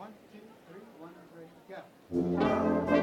One, two, three, one, three, go.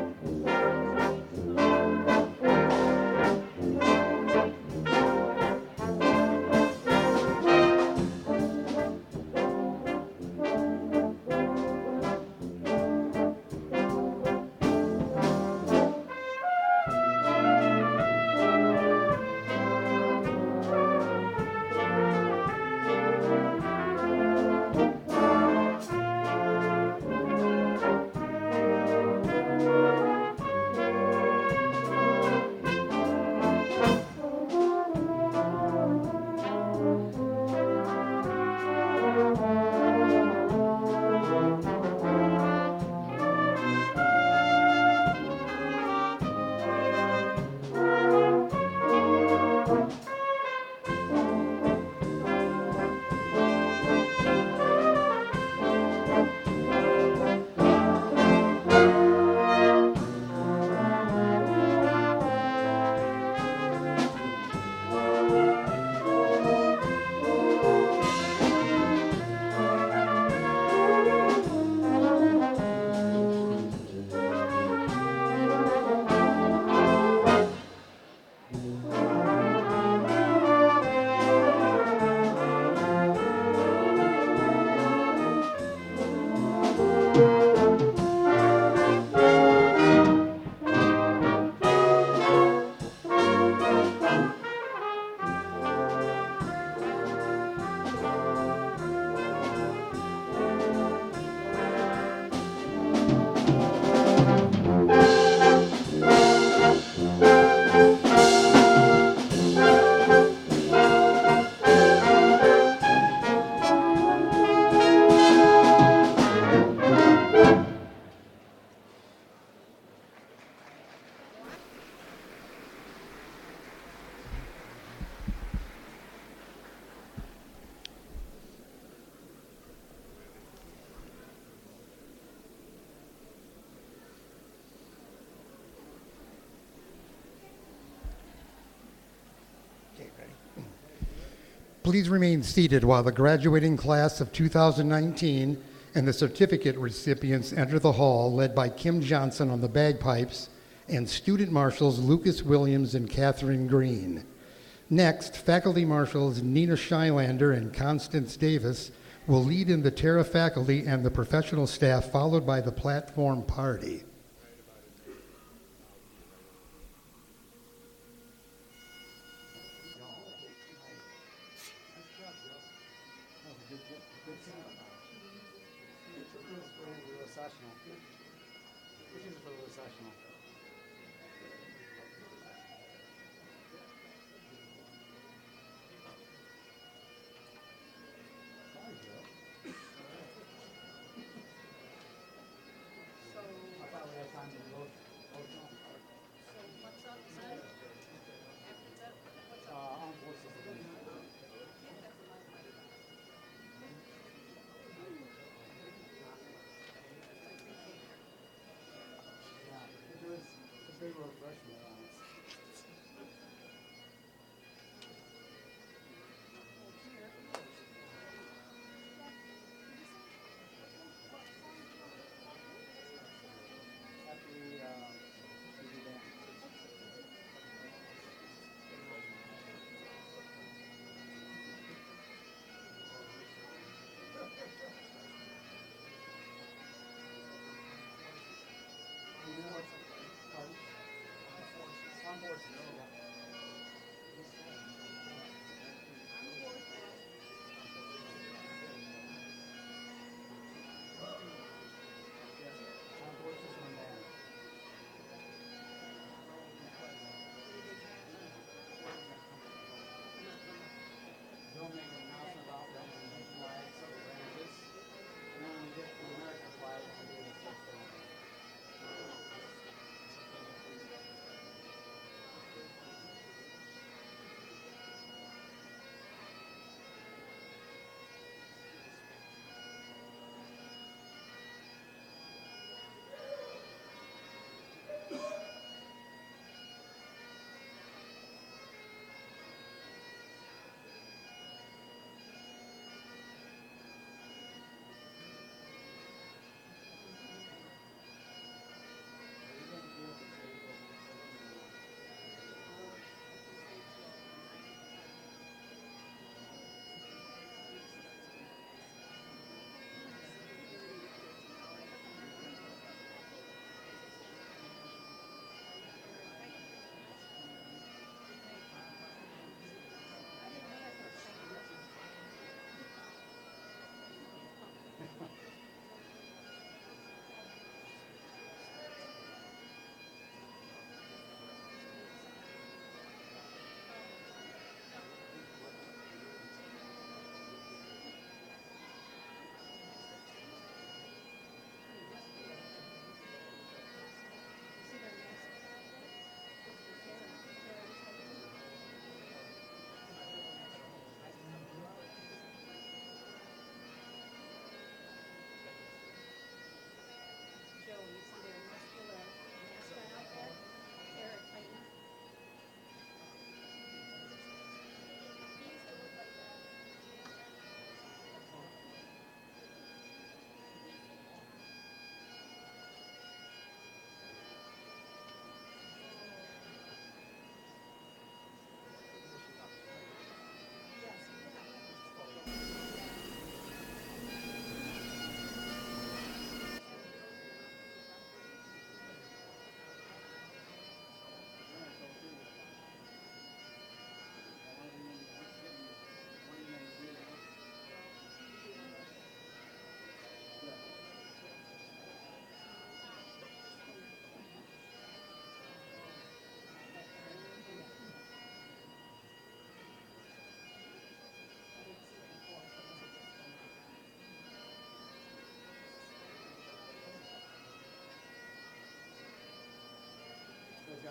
Please remain seated while the graduating class of 2019 and the certificate recipients enter the hall, led by Kim Johnson on the bagpipes and student marshals Lucas Williams and Catherine Green. Next, faculty marshals Nina Shylander and Constance Davis will lead in the Terra faculty and the professional staff, followed by the platform party.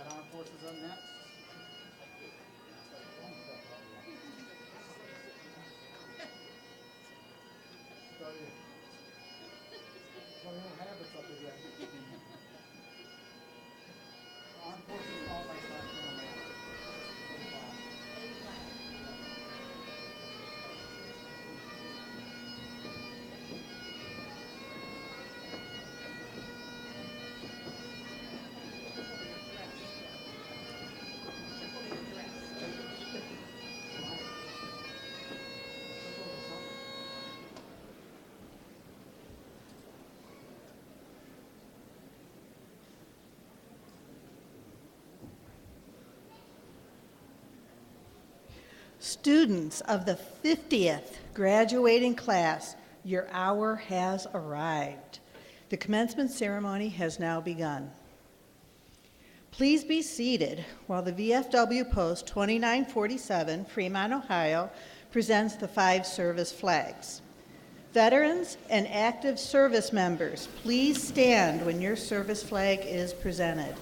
got Armed Forces up next. So we don't have this up there yet. Armed Forces all my stuff in the mail. Students of the 50th graduating class, your hour has arrived. The commencement ceremony has now begun. Please be seated while the VFW Post 2947, Fremont, Ohio, presents the 5 service flags. Veterans and active service members, please stand when your service flag is presented.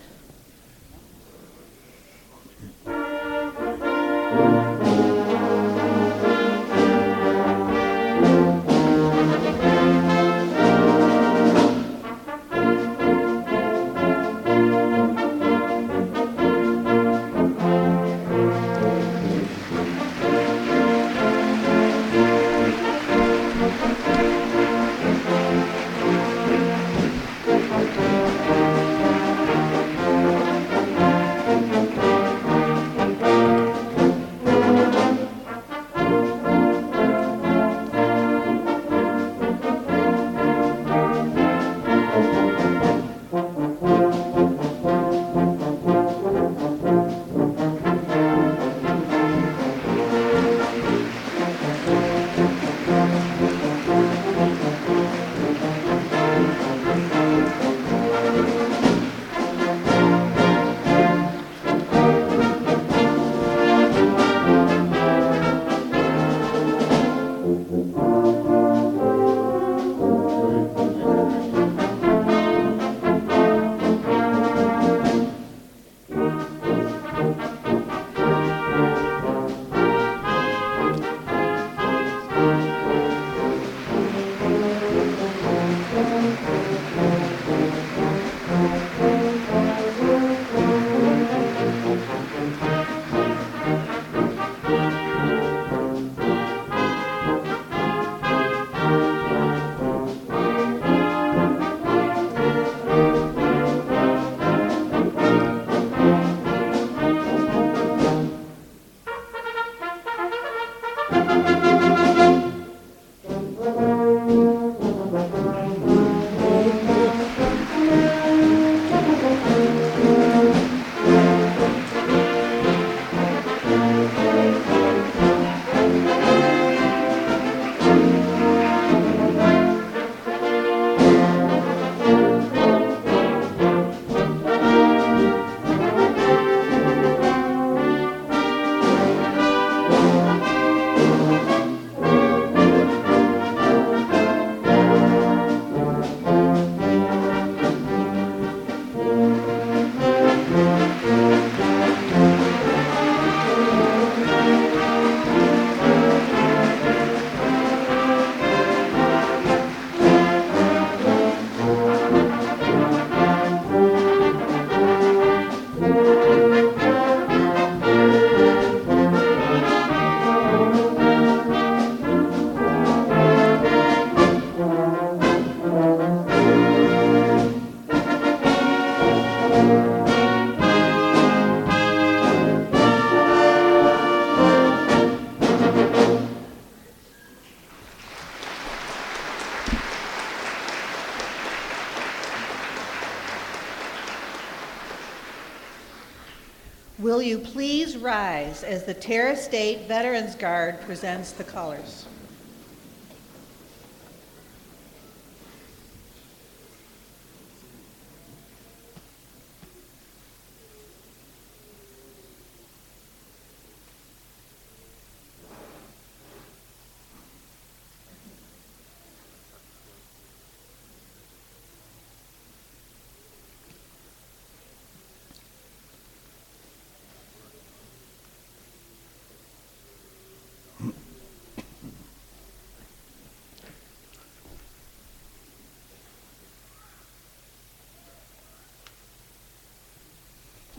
Will you please rise as the Terra State Veterans Guard presents the colors?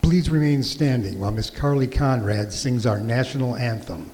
please remain standing while Miss Carly Conrad sings our national anthem?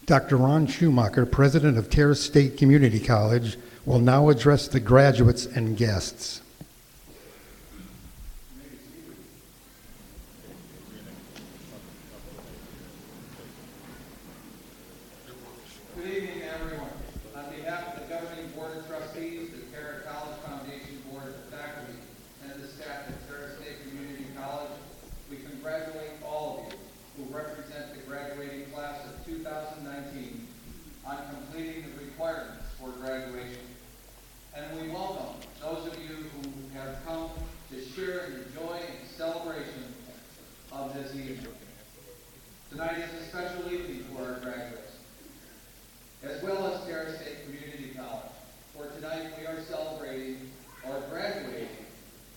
Dr. Ron Schumacher, president of Terra State Community College, will now address the graduates and guests. Good evening, everyone. On behalf of the Governing Board of Trustees, the Terra College Foundation Board of Faculty, and the staff at Terra State Community College, we congratulate all of you who represent the graduating class of 2019 on completing the requirements for graduation. And we welcome those of you who have come to share in the joy and celebration of this evening. Tonight is a special evening for our graduates, as well as Terra State Community College. For tonight we are celebrating or graduating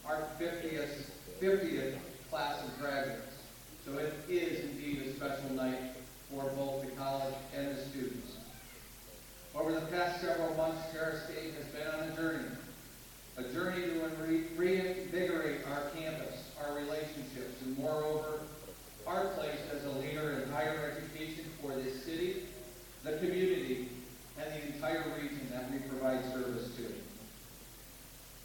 our 50th class of graduates. So it is indeed a special night for both the college and the students. Over the past several months, Terra State has been on a journey to reinvigorate our campus, our relationships, and moreover, our place as a leader in higher education for this city, the community, and the entire region that we provide service to.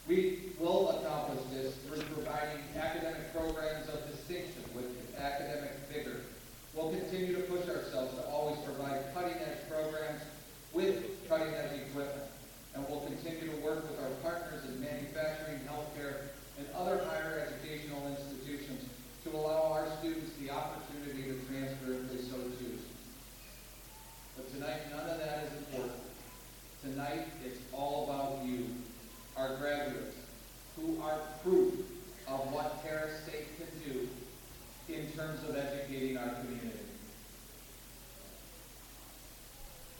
We will accomplish this through providing academic programs of distinction with academic vigor. We'll continue to push ourselves to always provide cutting-edge programs with cutting-edge equipment. And we'll continue to work with our partners in manufacturing, healthcare, and other higher educational institutions to allow our students the opportunity to transfer if they so choose. But tonight, none of that is important. Tonight, it's all about you, our graduates, who are proof of what Terra State can do in terms of educating our community.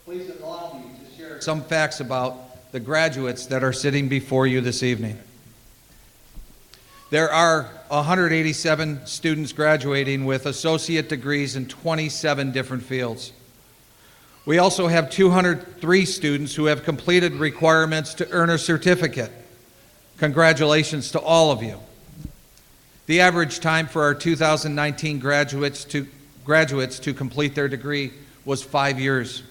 Please allow me to share some facts about the graduates that are sitting before you this evening. There are 187 students graduating with associate degrees in 27 different fields. We also have 203 students who have completed requirements to earn a certificate. Congratulations to all of you. The average time for our 2019 graduates to complete their degree was 5 years.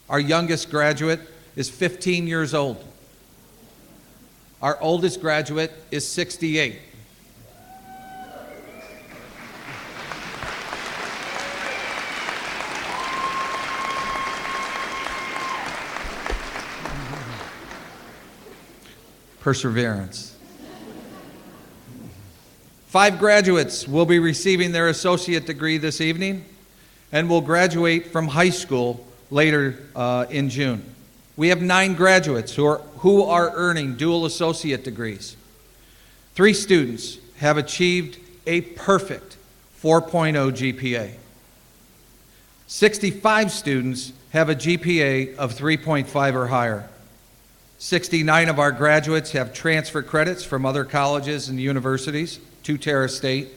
Our youngest graduate is 15 years old. Our oldest graduate is 68. Perseverance. 5 graduates will be receiving their associate degree this evening and will graduate from high school later in June. We have 9 graduates who are earning dual associate degrees. 3 students have achieved a perfect 4.0 GPA. 65 students have a GPA of 3.5 or higher. 69 of our graduates have transfer credits from other colleges and universities to Terra State.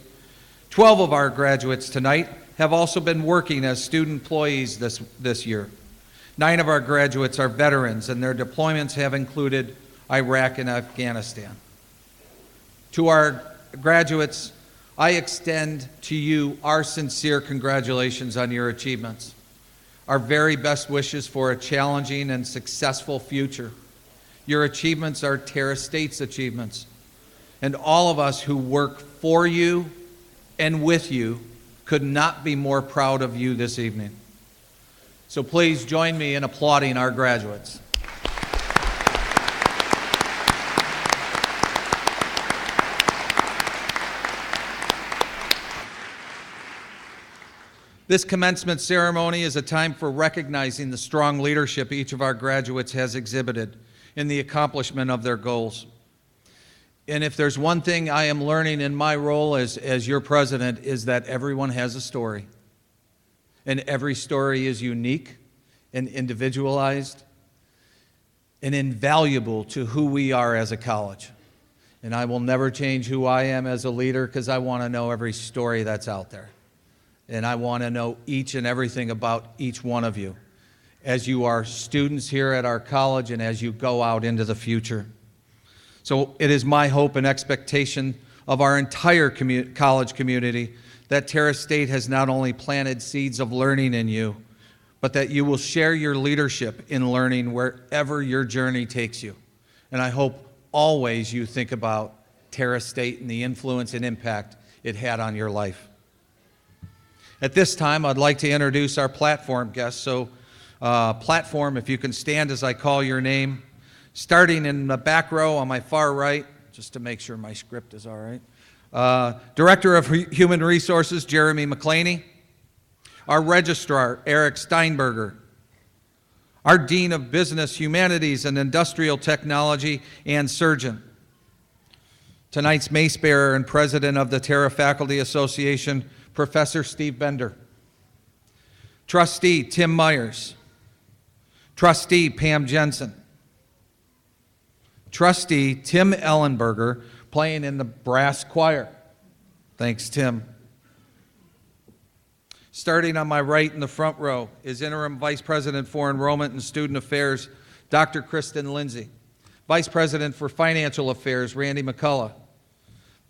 12 of our graduates tonight have also been working as student employees this year. 9 of our graduates are veterans, and their deployments have included Iraq and Afghanistan. To our graduates, I extend to you our sincere congratulations on your achievements, our very best wishes for a challenging and successful future. Your achievements are Terra State's achievements, and all of us who work for you and with you could not be more proud of you this evening. So please join me in applauding our graduates. This commencement ceremony is a time for recognizing the strong leadership each of our graduates has exhibited in the accomplishment of their goals. And if there's one thing I am learning in my role as your president, is that everyone has a story. And every story is unique and individualized and invaluable to who we are as a college. And I will never change who I am as a leader, because I want to know every story that's out there. And I want to know each and everything about each one of you as you are students here at our college and as you go out into the future. So it is my hope and expectation of our entire college community that Terra State has not only planted seeds of learning in you, but that you will share your leadership in learning wherever your journey takes you. And I hope always you think about Terra State and the influence and impact it had on your life. At this time, I'd like to introduce our platform guests. So, platform, if you can stand as I call your name. Starting in the back row on my far right, just to make sure my script is all right. Director of Human Resources, Jeremy McClaney. Our Registrar, Eric Steinberger. Our Dean of Business, Humanities, and Industrial Technology, Ann Surgeon. Tonight's mace bearer and President of the Terra Faculty Association, Professor Steve Bender. Trustee, Tim Myers. Trustee, Pam Jensen. Trustee Tim Ellenberger, playing in the brass choir. Thanks, Tim. Starting on my right in the front row is Interim Vice President for Enrollment and Student Affairs, Dr. Kristen Lindsay. Vice President for Financial Affairs, Randy McCullough.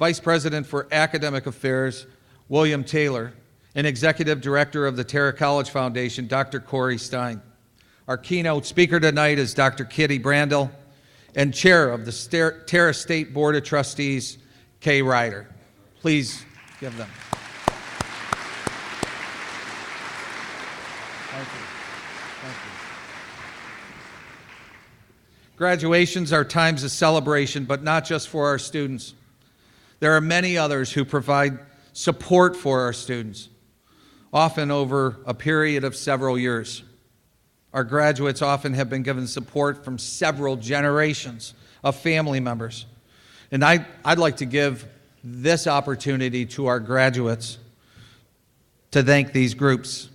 Vice President for Academic Affairs, William Taylor. And Executive Director of the Terra College Foundation, Dr. Corey Stein. Our keynote speaker tonight is Dr. Kitty Brandel, and Chair of the Terra State Board of Trustees, Kay Ryder. Please give them. Thank you. Thank you. Graduations are times of celebration, but not just for our students. There are many others who provide support for our students, often over a period of several years. Our graduates often have been given support from several generations of family members. And I'd like to give this opportunity to our graduates to thank these groups.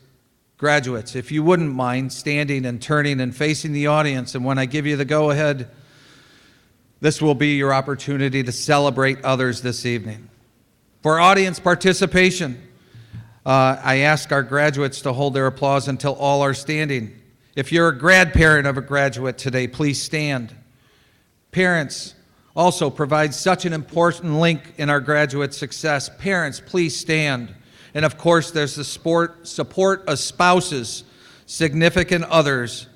Graduates, if you wouldn't mind standing and turning and facing the audience, and when I give you the go-ahead, this will be your opportunity to celebrate others this evening. For audience participation, I ask our graduates to hold their applause until all are standing. If you're a grandparent of a graduate today, please stand. Parents also provides such an important link in our graduate success. Parents, please stand. And of course, there's the support of spouses, significant others.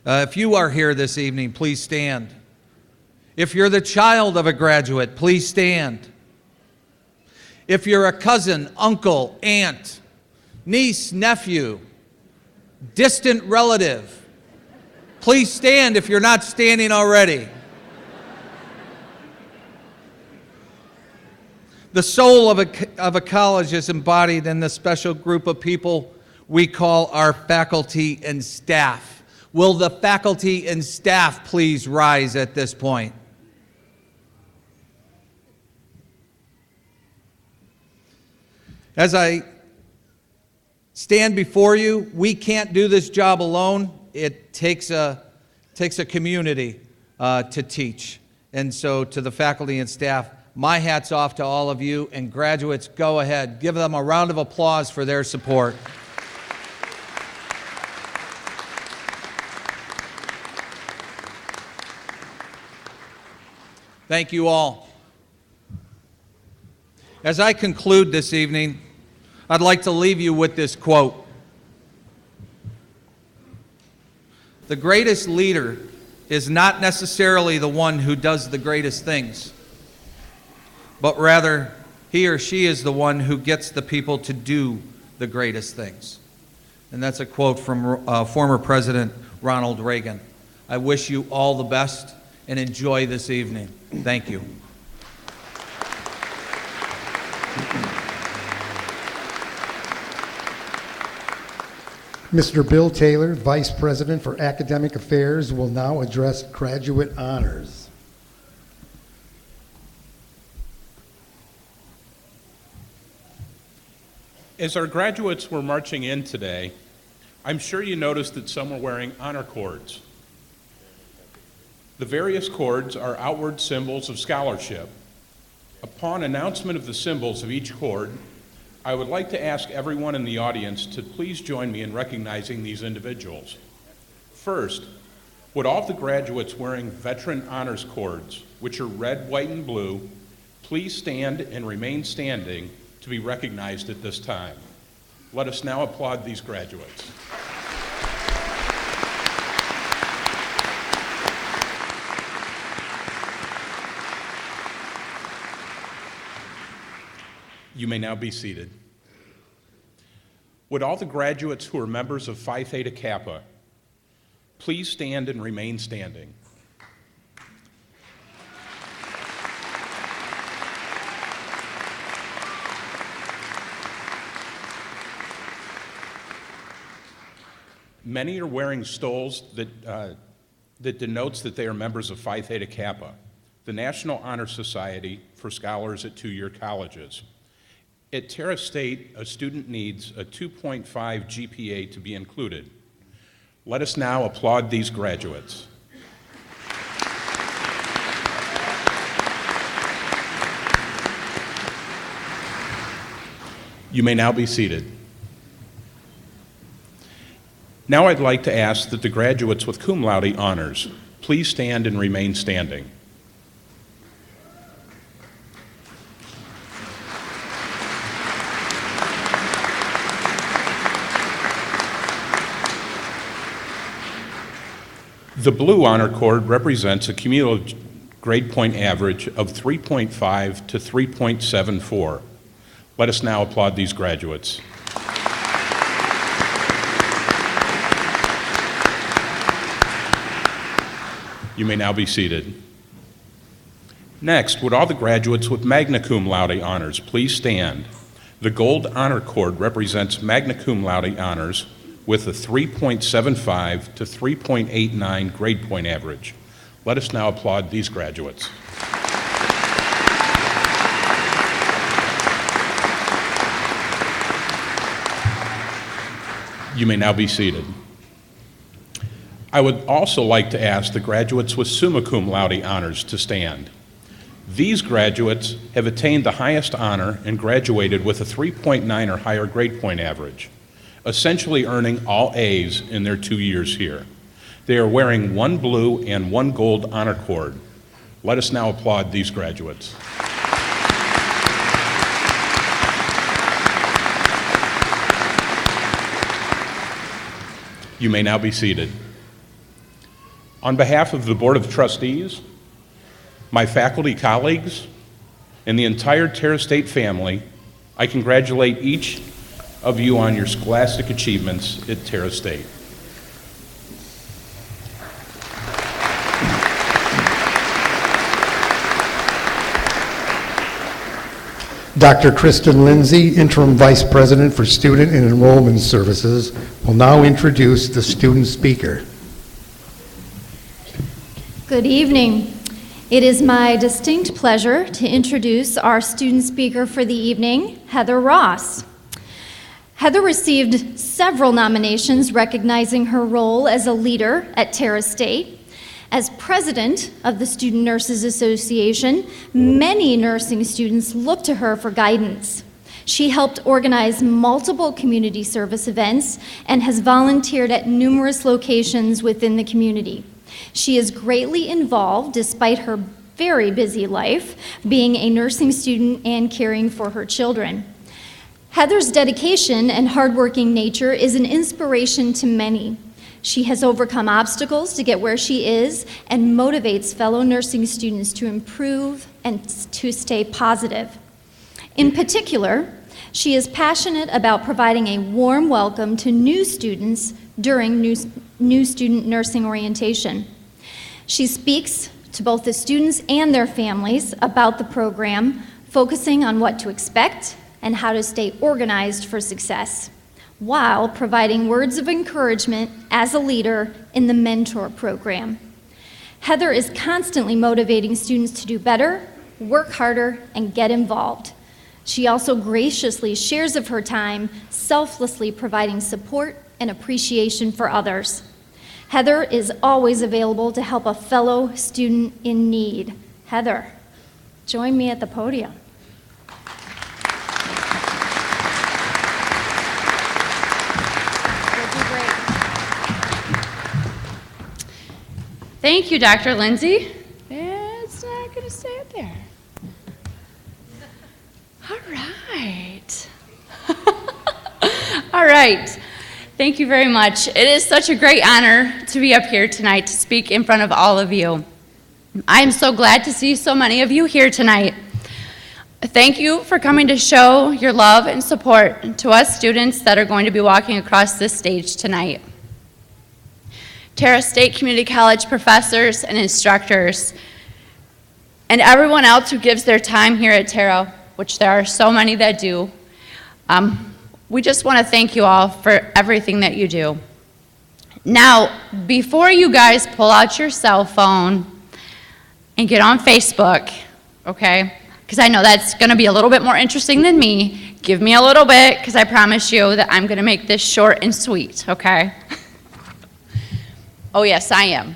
If you are here this evening, please stand. If you're the child of a graduate, please stand. If you're a cousin, uncle, aunt, niece, nephew, distant relative, please stand if you're not standing already. The soul of a college is embodied in the special group of people we call our faculty and staff. Will the faculty and staff please rise at this point? As I stand before you, we can't do this job alone. It takes a community to teach. And so to the faculty and staff, my hat's off to all of you, and graduates, go ahead. Give them a round of applause for their support. Thank you all. As I conclude this evening, I'd like to leave you with this quote. The greatest leader is not necessarily the one who does the greatest things, but rather he or she is the one who gets the people to do the greatest things. And that's a quote from former President Ronald Reagan. I wish you all the best and enjoy this evening. Thank you. Mr. Bill Taylor, Vice President for Academic Affairs, will now address graduate honors. As our graduates were marching in today, I'm sure you noticed that some were wearing honor cords. The various cords are outward symbols of scholarship. Upon announcement of the symbols of each cord, I would like to ask everyone in the audience to please join me in recognizing these individuals. First, would all of the graduates wearing Veteran Honors Cords, which are red, white, and blue, please stand and remain standing to be recognized at this time. Let us now applaud these graduates. You may now be seated. Would all the graduates who are members of Phi Theta Kappa please stand and remain standing? Many are wearing stoles that denotes that they are members of Phi Theta Kappa, the National Honor Society for scholars at two-year colleges. At Terra State, a student needs a 2.5 GPA to be included. Let us now applaud these graduates. You may now be seated. Now I'd like to ask that the graduates with cum laude honors please stand and remain standing. The blue honor cord represents a cumulative grade point average of 3.5 to 3.74. Let us now applaud these graduates. You may now be seated. Next, would all the graduates with magna cum laude honors please stand? The gold honor cord represents magna cum laude honors with a 3.75 to 3.89 grade point average. Let us now applaud these graduates. You may now be seated. I would also like to ask the graduates with summa cum laude honors to stand. These graduates have attained the highest honor and graduated with a 3.9 or higher grade point average, essentially earning all A's in their 2 years here. They are wearing one blue and one gold honor cord. Let us now applaud these graduates. You may now be seated. On behalf of the Board of Trustees, my faculty colleagues, and the entire Terra State family, I congratulate each of you on your scholastic achievements at Terra State. Dr. Kristen Lindsay, Interim Vice President for Student and Enrollment Services, will now introduce the student speaker. Good evening. It is my distinct pleasure to introduce our student speaker for the evening, Heather Ross. Heather received several nominations recognizing her role as a leader at Terra State. As president of the Student Nurses Association, many nursing students look to her for guidance. She helped organize multiple community service events and has volunteered at numerous locations within the community. She is greatly involved, despite her very busy life, being a nursing student and caring for her children. Heather's dedication and hardworking nature is an inspiration to many. She has overcome obstacles to get where she is and motivates fellow nursing students to improve and to stay positive. In particular, she is passionate about providing a warm welcome to new students during new student nursing orientation. She speaks to both the students and their families about the program, focusing on what to expect and how to stay organized for success, while providing words of encouragement as a leader in the mentor program. Heather is constantly motivating students to do better, work harder, and get involved. She also graciously shares of her time, selflessly providing support and appreciation for others. Heather is always available to help a fellow student in need. Heather, join me at the podium. Thank you, Dr. Lindsay. It's not going to stay up there. All right. All right. Thank you very much. It is such a great honor to be up here tonight to speak in front of all of you. I am so glad to see so many of you here tonight. Thank you for coming to show your love and support to us students that are going to be walking across this stage tonight. Terra State Community College professors and instructors, and everyone else who gives their time here at Terra, which there are so many that do. We just want to thank you all for everything that you do. Now, before you guys pull out your cell phone and get on Facebook, okay, because I know that's going to be a little bit more interesting than me, give me a little bit, because I promise you that I'm going to make this short and sweet, okay? Oh, yes, I am.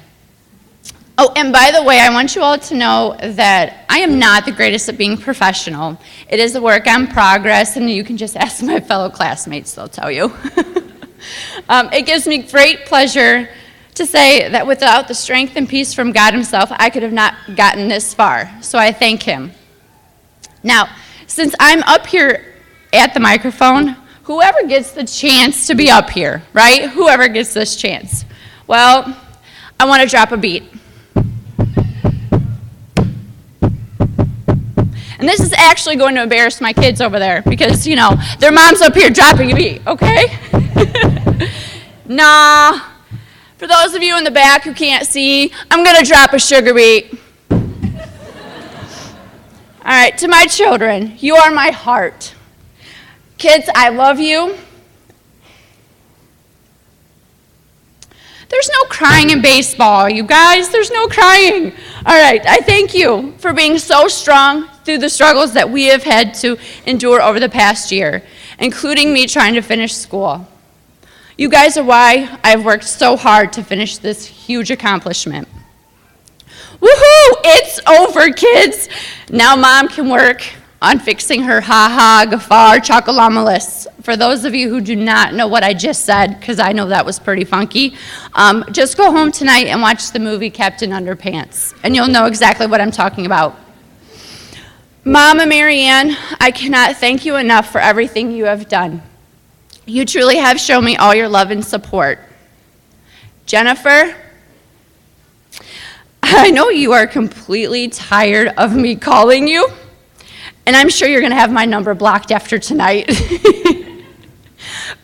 Oh, and by the way, I want you all to know that I am not the greatest at being professional. It is a work in progress, and you can just ask my fellow classmates, they'll tell you. It gives me great pleasure to say that without the strength and peace from God himself, I could have not gotten this far, so I thank him. Now, since I'm up here at the microphone, whoever gets the chance to be up here, right? Whoever gets this chance. Well, I want to drop a beat. And this is actually going to embarrass my kids over there because, you know, their mom's up here dropping a beat, okay? Nah. For those of you in the back who can't see, I'm going to drop a sugar beat. All right, to my children, you are my heart. Kids, I love you. There's no crying in baseball, you guys. There's no crying. All right, I thank you for being so strong through the struggles that we have had to endure over the past year, including me trying to finish school. You guys are why I've worked so hard to finish this huge accomplishment. Woohoo! It's over, kids. Now Mom can work on fixing her ha-ha, gafar, chocolama lists. For those of you who do not know what I just said, because I know that was pretty funky, just go home tonight and watch the movie Captain Underpants, and you'll know exactly what I'm talking about. Mama Marianne, I cannot thank you enough for everything you have done. You truly have shown me all your love and support. Jennifer, I know you are completely tired of me calling you, and I'm sure you're going to have my number blocked after tonight.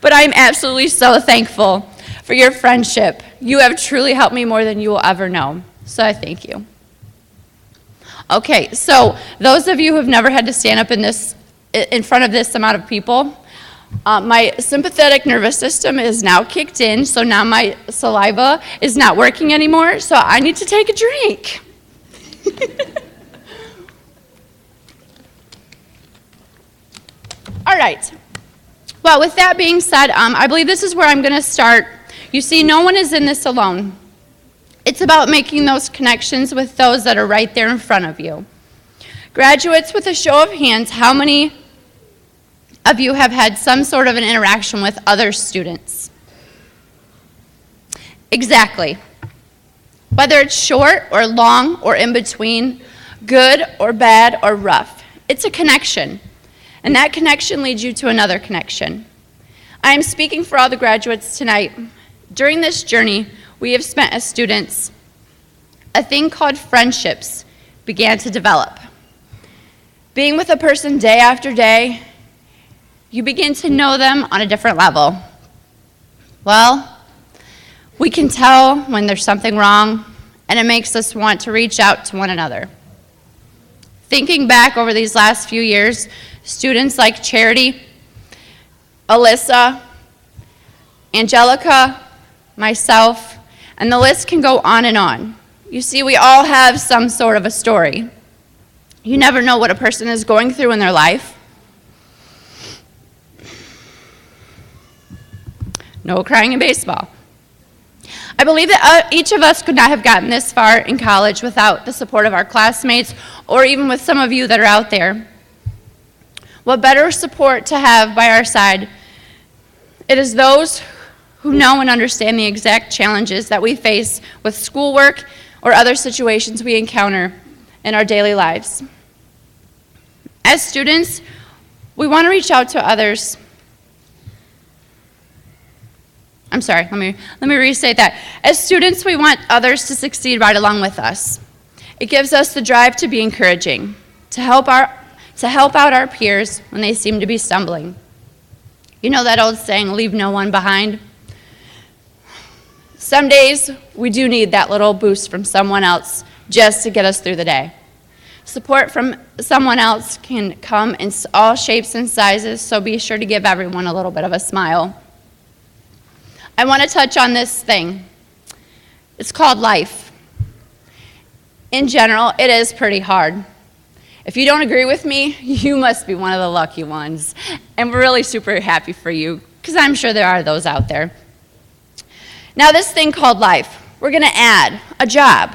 But I'm absolutely so thankful for your friendship. You have truly helped me more than you will ever know, so I thank you. Okay, so those of you who have never had to stand up in front of this amount of people, my sympathetic nervous system is now kicked in, so now my saliva is not working anymore, so I need to take a drink. All right. Well, with that being said, I believe this is where I'm going to start. You see, no one is in this alone. It's about making those connections with those that are right there in front of you. Graduates, with a show of hands, how many of you have had some sort of an interaction with other students? Exactly. Whether it's short or long or in between, good or bad or rough, it's a connection. And that connection leads you to another connection. I am speaking for all the graduates tonight. During this journey we have spent as students, a thing called friendships began to develop. Being with a person day after day, you begin to know them on a different level. Well, we can tell when there's something wrong, and it makes us want to reach out to one another. Thinking back over these last few years, students like Charity, Alyssa, Angelica, myself, and the list can go on and on. You see, we all have some sort of a story. You never know what a person is going through in their life. No crying in baseball. I believe that each of us could not have gotten this far in college without the support of our classmates or even with some of you that are out there. What better support to have by our side? It is those who know and understand the exact challenges that we face with schoolwork or other situations we encounter in our daily lives. As students, we want to reach out to others. I'm sorry, let me restate that. As students, we want others to succeed right along with us. It gives us the drive to be encouraging, to help out our peers when they seem to be stumbling. You know that old saying, leave no one behind? Some days, we do need that little boost from someone else just to get us through the day. Support from someone else can come in all shapes and sizes, so be sure to give everyone a little bit of a smile. I want to touch on this thing. It's called life. In general, it is pretty hard. If you don't agree with me, you must be one of the lucky ones. And we're really super happy for you, because I'm sure there are those out there. Now, this thing called life, we're going to add a job.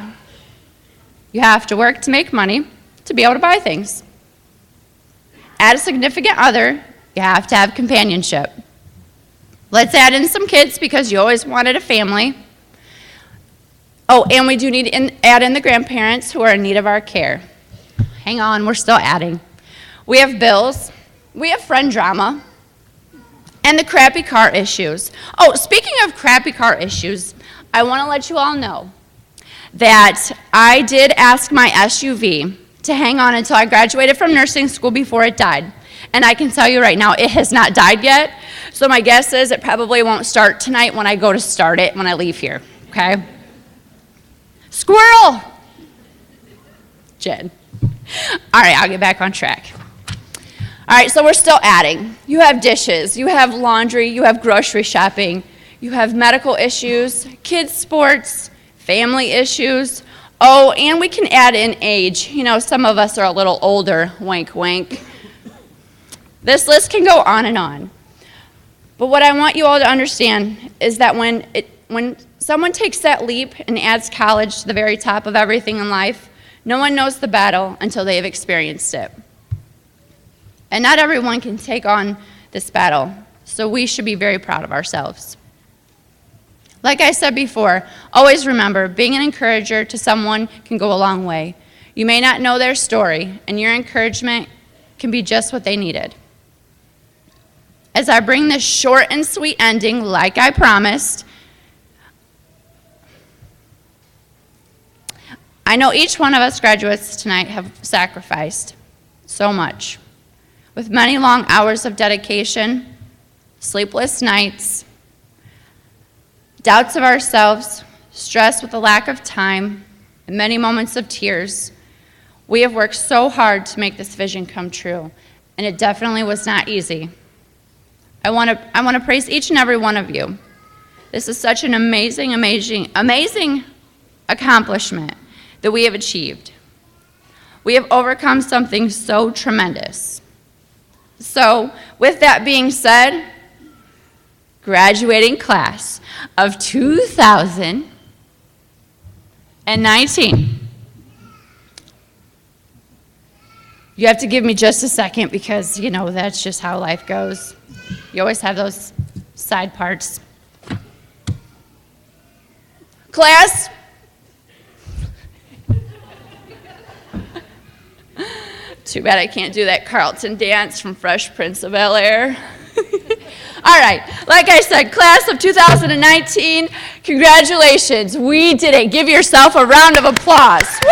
You have to work to make money to be able to buy things. Add a significant other, you have to have companionship. Let's add in some kids because you always wanted a family. Oh, and we do need to add in the grandparents who are in need of our care. Hang on, we're still adding. We have bills, we have friend drama, and the crappy car issues. Oh, speaking of crappy car issues, I want to let you all know that I did ask my SUV to hang on until I graduated from nursing school before it died. And I can tell you right now, it has not died yet. So my guess is it probably won't start tonight when I go to start it when I leave here, okay? Squirrel! Jen. All right, I'll get back on track. All right, so we're still adding. You have dishes, you have laundry, you have grocery shopping, you have medical issues, kids' sports, family issues. Oh, and we can add in age. You know, some of us are a little older, wink, wink. This list can go on and on. But what I want you all to understand is that when someone takes that leap and adds college to the very top of everything in life, no one knows the battle until they have experienced it. And not everyone can take on this battle, so we should be very proud of ourselves. Like I said before, always remember, being an encourager to someone can go a long way. You may not know their story, and your encouragement can be just what they needed. As I bring this short and sweet ending, like I promised, I know each one of us graduates tonight have sacrificed so much, with many long hours of dedication, sleepless nights, doubts of ourselves, stress with the lack of time, and many moments of tears. We have worked so hard to make this vision come true, and it definitely was not easy. I want to praise each and every one of you. This is such an amazing accomplishment that we have achieved. We have overcome something so tremendous. So, with that being said, graduating class of 2019. You have to give me just a second because, you know, that's just how life goes. You always have those side parts. Class. Too bad I can't do that Carlton dance from Fresh Prince of Bel-Air. All right, like I said, class of 2019, congratulations. We did it. Give yourself a round of applause. Woo!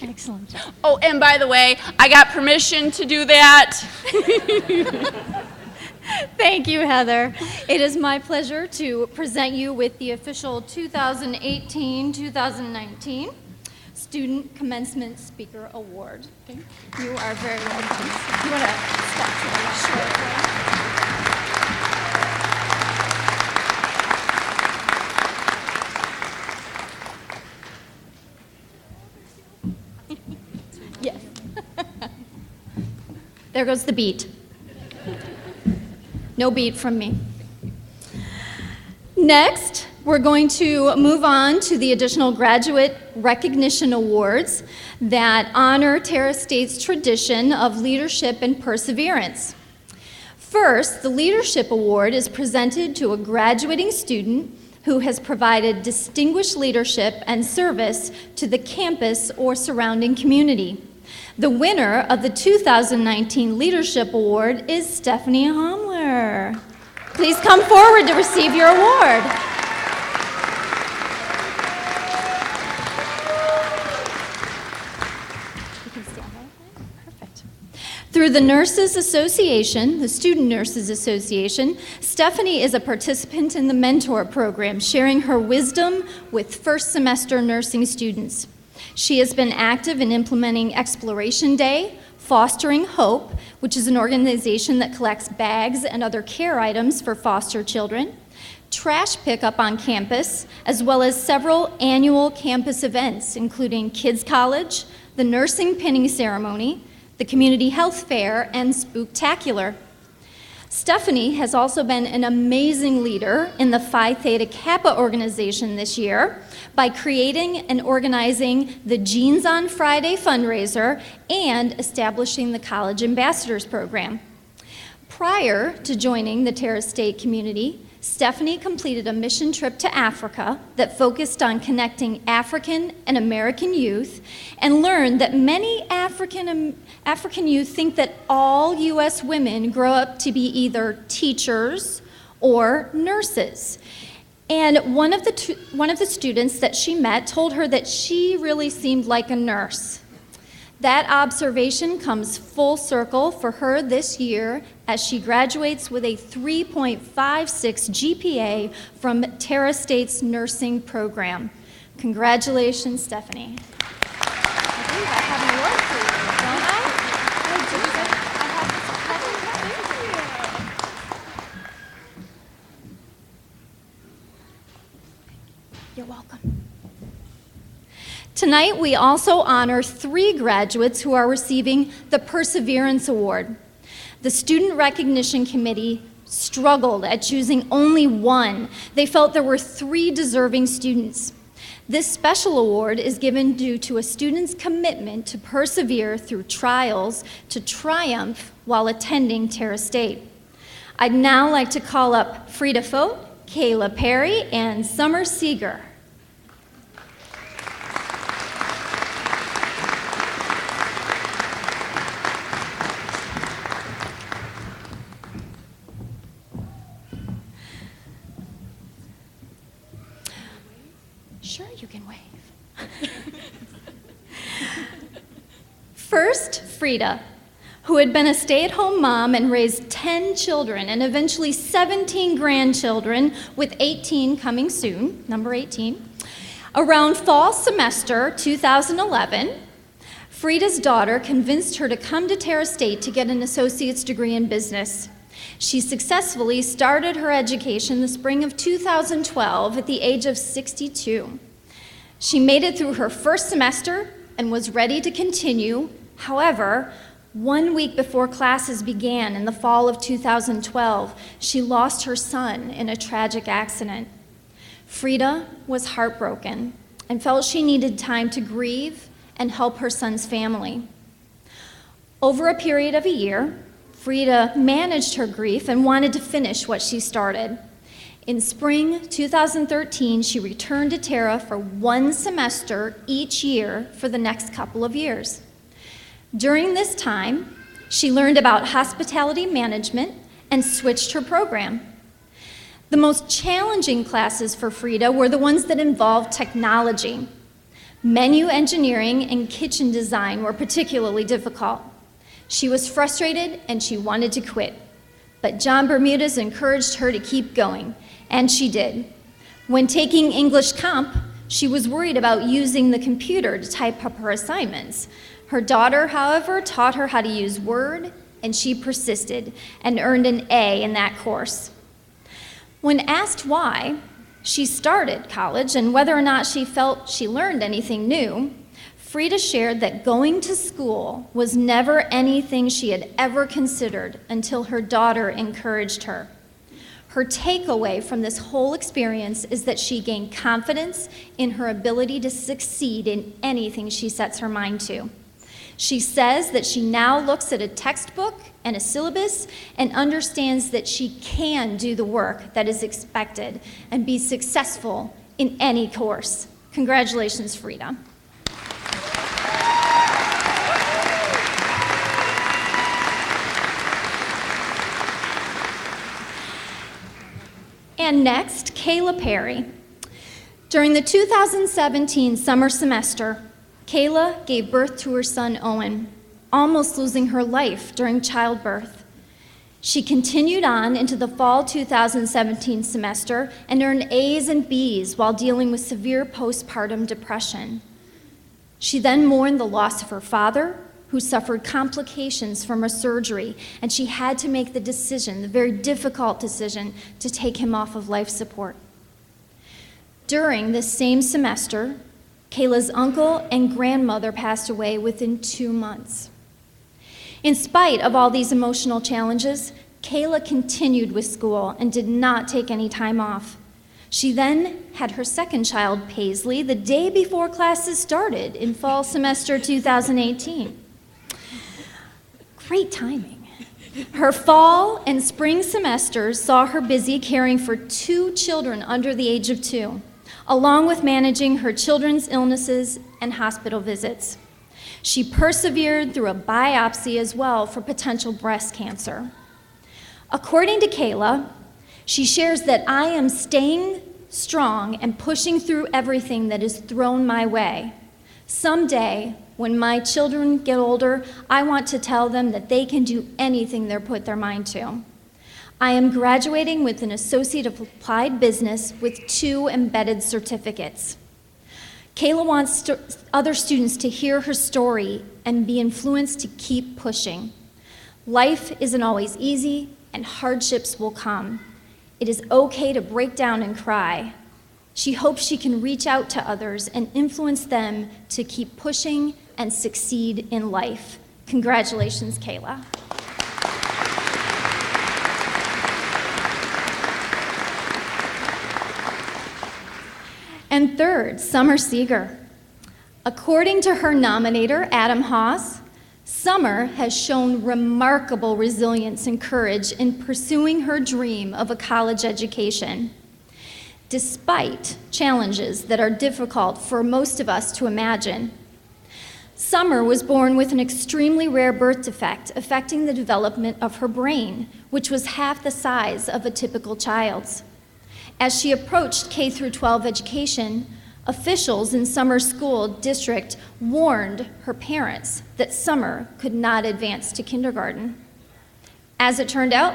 Excellent job. Oh, and by the way, I got permission to do that. Thank you, Heather. It is my pleasure to present you with the official 2018-2019 Student Commencement Speaker Award. You are very welcome. You want to step to the left? Yes. There goes the beat. No beat from me. Next, we're going to move on to the additional graduate recognition awards that honor Terra State's tradition of leadership and perseverance. First, the Leadership Award is presented to a graduating student who has provided distinguished leadership and service to the campus or surrounding community. The winner of the 2019 Leadership Award is Stephanie Homler. Please come forward to receive your award. You can stand right there. Perfect. Through the Nurses Association, the Student Nurses Association, Stephanie is a participant in the Mentor Program, sharing her wisdom with first semester nursing students. She has been active in implementing Exploration Day, Fostering Hope, which is an organization that collects bags and other care items for foster children, trash pickup on campus, as well as several annual campus events, including Kids College, the Nursing Pinning Ceremony, the Community Health Fair, and Spooktacular. Stephanie has also been an amazing leader in the Phi Theta Kappa organization this year by creating and organizing the Jeans on Friday fundraiser and establishing the College Ambassadors Program. Prior to joining the Terra State community, Stephanie completed a mission trip to Africa that focused on connecting African and American youth and learned that many African youth think that all U.S. women grow up to be either teachers or nurses. And one of the students that she met told her that she really seemed like a nurse. That observation comes full circle for her this year as she graduates with a 3.56 GPA from Terra State's nursing program. Congratulations, Stephanie. I believe I have an award for you, don't I? You're welcome. Tonight, we also honor 3 graduates who are receiving the Perseverance Award. The Student Recognition Committee struggled at choosing only one. They felt there were 3 deserving students. This special award is given due to a student's commitment to persevere through trials to triumph while attending Terra State. I'd now like to call up Frida Fote, Kayla Perry, and Summer Seeger. Sure, you can wave. First, Frida, who had been a stay-at-home mom and raised 10 children and eventually 17 grandchildren, with 18 coming soon, number 18. Around fall semester 2011, Frida's daughter convinced her to come to Terra State to get an associate's degree in business. She successfully started her education the spring of 2012 at the age of 62. She made it through her first semester and was ready to continue. However, 1 week before classes began in the fall of 2012, she lost her son in a tragic accident. Frida was heartbroken and felt she needed time to grieve and help her son's family. Over a period of a year, Frida managed her grief and wanted to finish what she started. In spring 2013, she returned to Terra for 1 semester each year for the next couple of years. During this time, she learned about hospitality management and switched her program. The most challenging classes for Frida were the ones that involved technology. Menu engineering and kitchen design were particularly difficult. She was frustrated and she wanted to quit, but John Bermudez encouraged her to keep going, and she did. When taking English Comp, she was worried about using the computer to type up her assignments. Her daughter, however, taught her how to use Word, and she persisted and earned an A in that course. When asked why she started college and whether or not she felt she learned anything new, Frida shared that going to school was never anything she had ever considered until her daughter encouraged her. Her takeaway from this whole experience is that she gained confidence in her ability to succeed in anything she sets her mind to. She says that she now looks at a textbook and a syllabus and understands that she can do the work that is expected and be successful in any course. Congratulations, Frida. And next, Kayla Perry. During the 2017 summer semester, Kayla gave birth to her son, Owen, almost losing her life during childbirth. She continued on into the fall 2017 semester and earned A's and B's while dealing with severe postpartum depression. She then mourned the loss of her father, who suffered complications from a surgery, and she had to make the decision, the very difficult decision, to take him off of life support. During this same semester, Kayla's uncle and grandmother passed away within 2 months. In spite of all these emotional challenges, Kayla continued with school and did not take any time off. She then had her second child, Paisley, the day before classes started in fall semester 2018. Great timing. Her fall and spring semesters saw her busy caring for 2 children under the age of 2, along with managing her children's illnesses and hospital visits. She persevered through a biopsy as well for potential breast cancer. According to Kayla, she shares that I am staying strong and pushing through everything that is thrown my way. Someday, when my children get older, I want to tell them that they can do anything they're put their mind to. I am graduating with an Associate of Applied Business with 2 embedded certificates. Kayla wants other students to hear her story and be influenced to keep pushing. Life isn't always easy, and hardships will come. It is okay to break down and cry. She hopes she can reach out to others and influence them to keep pushing and succeed in life. Congratulations, Kayla. And third, Summer Seeger. According to her nominator, Adam Haas, Summer has shown remarkable resilience and courage in pursuing her dream of a college education. Despite challenges that are difficult for most of us to imagine, Summer was born with an extremely rare birth defect affecting the development of her brain, which was half the size of a typical child's. As she approached K-12 education, officials in Summer's school district warned her parents that Summer could not advance to kindergarten. As it turned out,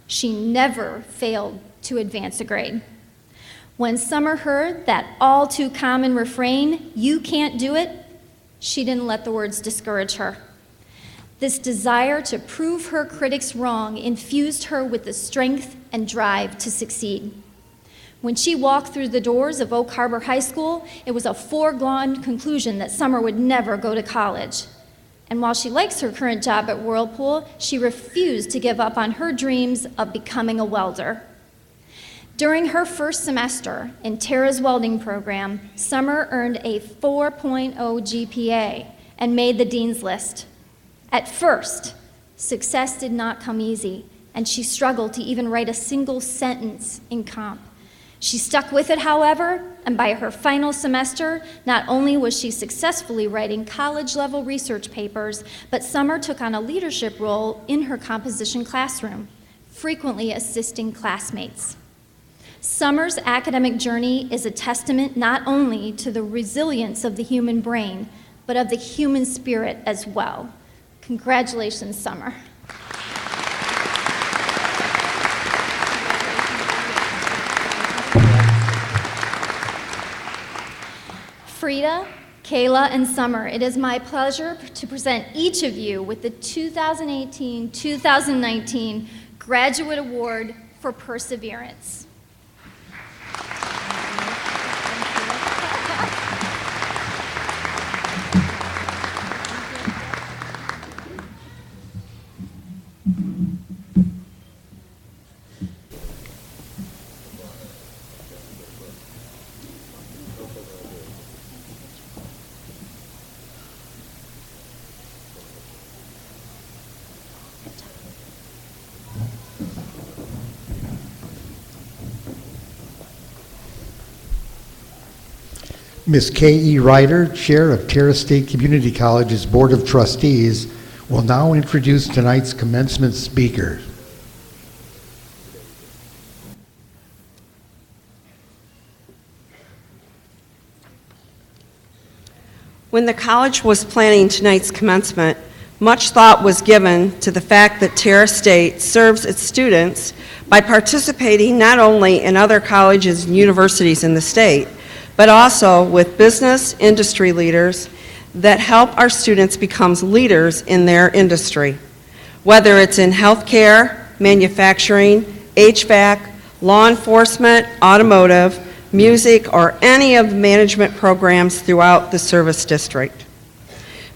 she never failed to advance a grade. When Summer heard that all too common refrain, "You can't do it," she didn't let the words discourage her. This desire to prove her critics wrong infused her with the strength and drive to succeed. When she walked through the doors of Oak Harbor High School, it was a foregone conclusion that Summer would never go to college. And while she likes her current job at Whirlpool, she refused to give up on her dreams of becoming a welder. During her first semester in Terra's welding program, Summer earned a 4.0 GPA and made the dean's list. At first, success did not come easy, and she struggled to even write a single sentence in comp. She stuck with it, however, and by her final semester, not only was she successfully writing college-level research papers, but Summer took on a leadership role in her composition classroom, frequently assisting classmates. Summer's academic journey is a testament not only to the resilience of the human brain, but of the human spirit as well. Congratulations, Summer. Frida, Kayla, and Summer, it is my pleasure to present each of you with the 2018-2019 Graduate Award for Perseverance. Ms. K.E. Ryder, Chair of Terra State Community College's Board of Trustees, will now introduce tonight's commencement speaker. When the college was planning tonight's commencement, much thought was given to the fact that Terra State serves its students by participating not only in other colleges and universities in the state, but also with business industry leaders that help our students become leaders in their industry. Whether it's in healthcare, manufacturing, HVAC, law enforcement, automotive, music, or any of the management programs throughout the service district.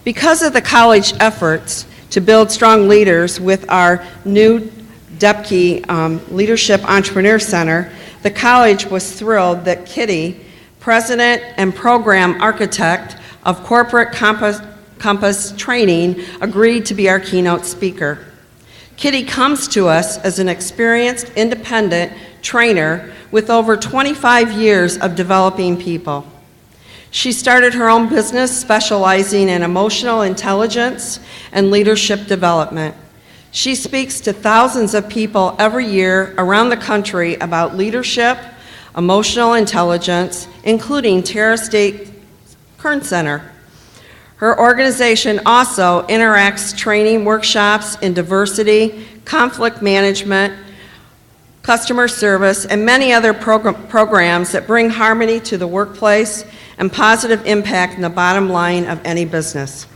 Because of the college efforts to build strong leaders with our new Depke Leadership Entrepreneur Center, the college was thrilled that Kitty, President and Program Architect of Corporate Compass Training, agreed to be our keynote speaker. Kitty comes to us as an experienced independent trainer with over 25 years of developing people. She started her own business specializing in emotional intelligence and leadership development. She speaks to thousands of people every year around the country about leadership, emotional intelligence, including Terra State Kern Center. Her organization also interacts training workshops in diversity, conflict management, customer service, and many other programs that bring harmony to the workplace and positive impact in the bottom line of any business.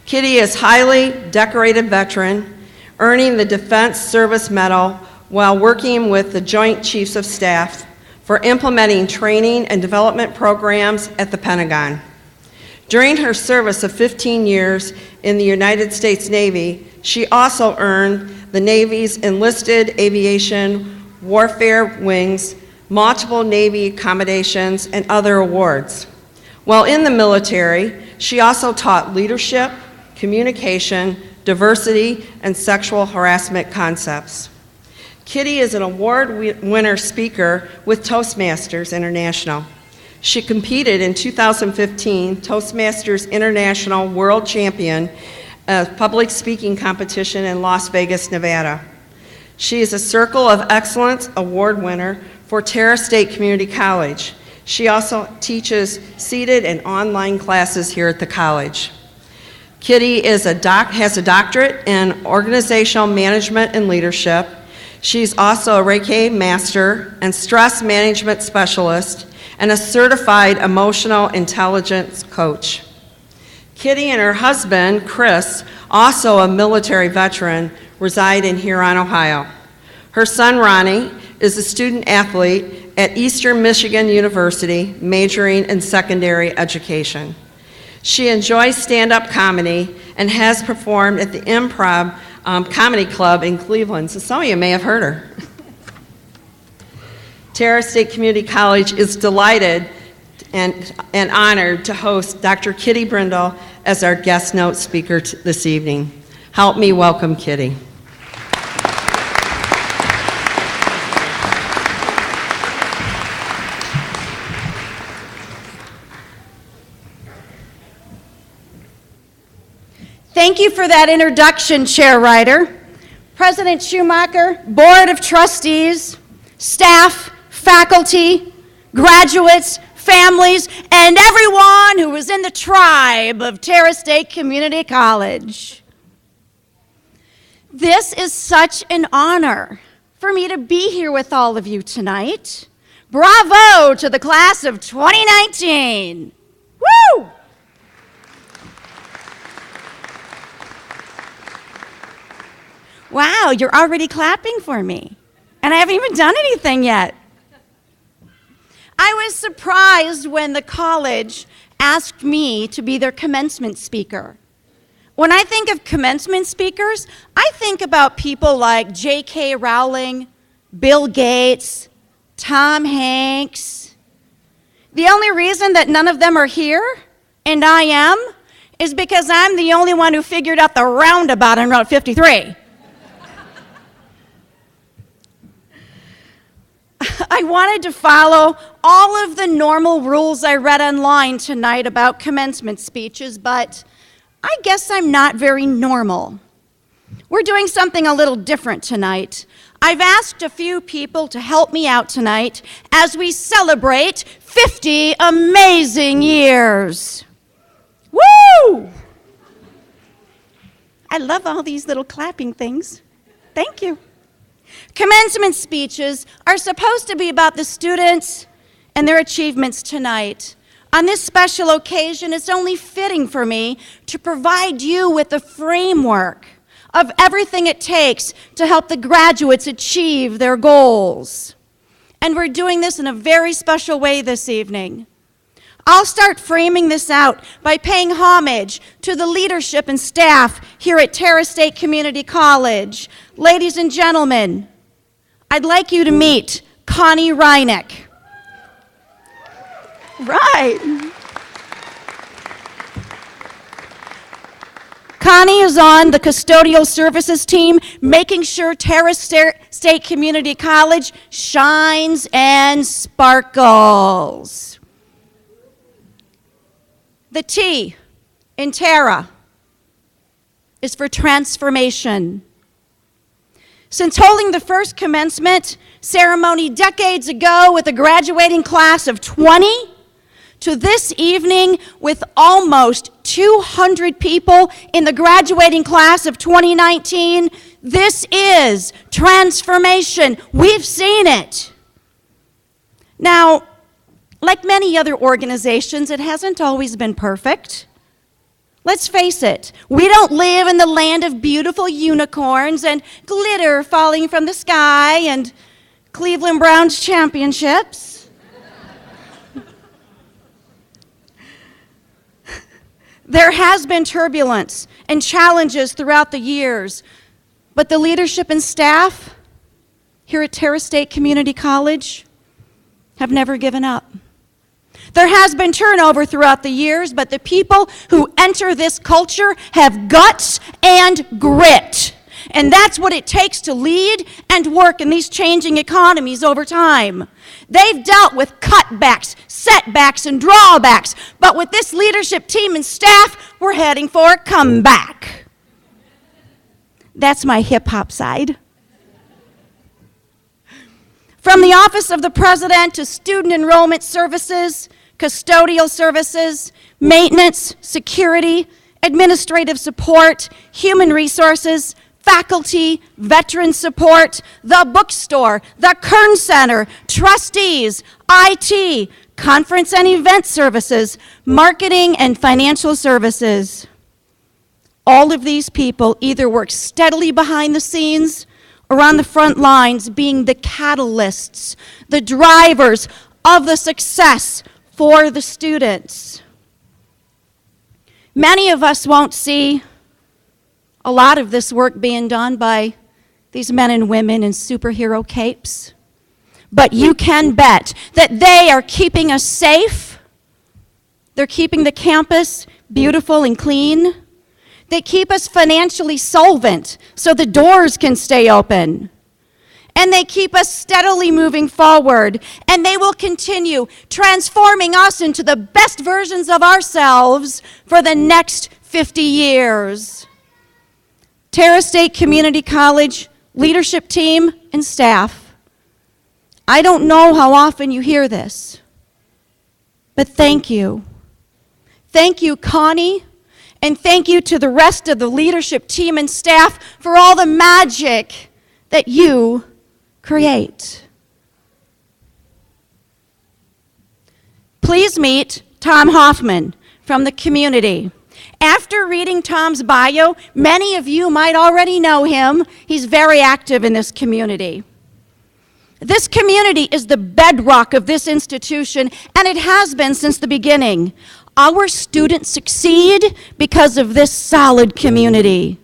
Kitty is a highly decorated veteran, earning the Defense Service Medal while working with the Joint Chiefs of Staff for implementing training and development programs at the Pentagon. During her service of 15 years in the United States Navy, she also earned the Navy's Enlisted Aviation Warfare Wings multiple Navy accommodations, and other awards. While in the military, she also taught leadership, communication, diversity, and sexual harassment concepts. Kitty is an award-winner speaker with Toastmasters International. She competed in 2015 Toastmasters International World Champion public speaking competition in Las Vegas, Nevada. She is a Circle of Excellence Award winner for Terra State Community College. She also teaches seated and online classes here at the college. Kitty has a doctorate in organizational management and leadership. She's also a Reiki master and stress management specialist and a certified emotional intelligence coach. Kitty and her husband, Chris, also a military veteran, reside in Huron, Ohio. Her son, Ronnie, is a student athlete at Eastern Michigan University, majoring in secondary education. She enjoys stand-up comedy and has performed at the Improv Comedy Club in Cleveland, so some of you may have heard her. Terra State Community College is delighted and honored to host Dr. Kitty Brindle as our guest note speaker this evening. Help me welcome Kitty. Thank you for that introduction, Chair Ryder. President Schumacher, Board of Trustees, staff, faculty, graduates, families, and everyone who is in the tribe of Terra State Community College. This is such an honor for me to be here with all of you tonight. Bravo to the class of 2019. Woo! Wow, you're already clapping for me, and I haven't even done anything yet. I was surprised when the college asked me to be their commencement speaker. When I think of commencement speakers, I think about people like J.K. Rowling, Bill Gates, Tom Hanks. The only reason that none of them are here, and I am, is because I'm the only one who figured out the roundabout on Route 53. I wanted to follow all of the normal rules I read online tonight about commencement speeches, but I guess I'm not very normal. We're doing something a little different tonight. I've asked a few people to help me out tonight as we celebrate 50 amazing years. Woo! I love all these little clapping things. Thank you. Commencement speeches are supposed to be about the students and their achievements tonight. On this special occasion, it's only fitting for me to provide you with a framework of everything it takes to help the graduates achieve their goals. And we're doing this in a very special way this evening. I'll start framing this out by paying homage to the leadership and staff here at Terra State Community College. Ladies and gentlemen, I'd like you to meet Connie Reinick. Right. Connie is on the custodial services team, making sure Terra State Community College shines and sparkles. The T in Terra is for transformation. Since holding the first commencement ceremony decades ago with a graduating class of 20, to this evening with almost 200 people in the graduating class of 2019, this is transformation. We've seen it. Now, like many other organizations, it hasn't always been perfect. Let's face it, we don't live in the land of beautiful unicorns and glitter falling from the sky and Cleveland Browns championships. There has been turbulence and challenges throughout the years, but the leadership and staff here at Terra State Community College, have never given up. There has been turnover throughout the years, but the people who enter this culture have guts and grit. And that's what it takes to lead and work in these changing economies over time. They've dealt with cutbacks, setbacks, and drawbacks, but with this leadership team and staff, we're heading for a comeback. That's my hip-hop side. From the Office of the President to student enrollment services, custodial services, maintenance, security, administrative support, human resources, faculty, veteran support, the bookstore, the Kern Center, trustees, IT, conference and event services, marketing and financial services. All of these people either work steadily behind the scenes or on the front lines, being the catalysts, the drivers of the success for the students. Many of us won't see a lot of this work being done by these men and women in superhero capes, but you can bet that they are keeping us safe. They're keeping the campus beautiful and clean. They keep us financially solvent so the doors can stay open. And they keep us steadily moving forward. And they will continue transforming us into the best versions of ourselves for the next 50 years. Terra State Community College leadership team and staff, I don't know how often you hear this, but thank you. Thank you, Connie. And thank you to the rest of the leadership team and staff for all the magic that you create. Please meet Tom Hoffman from the community. After reading Tom's bio, many of you might already know him. He's very active in this community. This community is the bedrock of this institution, and it has been since the beginning. Our students succeed because of this solid community.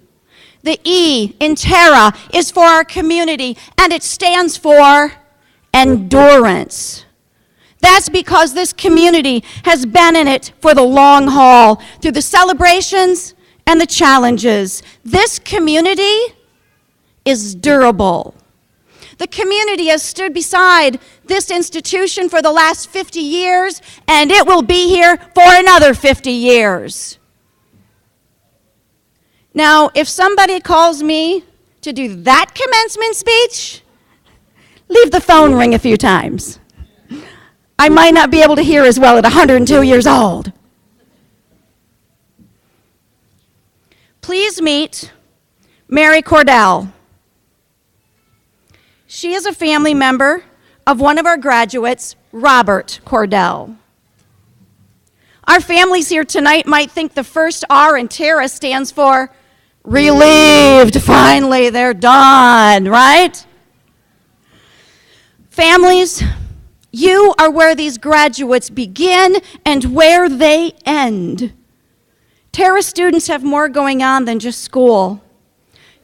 The E in Terra is for our community, and it stands for endurance. That's because this community has been in it for the long haul, through the celebrations and the challenges. This community is durable. The community has stood beside this institution for the last 50 years, and it will be here for another 50 years. Now, if somebody calls me to do that commencement speech, leave the phone ring a few times. I might not be able to hear as well at 102 years old. Please meet Mary Cordell. She is a family member of one of our graduates, Robert Cordell. Our families here tonight might think the first R in Terra stands for relieved. Finally, they're done, right? Families, you are where these graduates begin and where they end. Terra students have more going on than just school.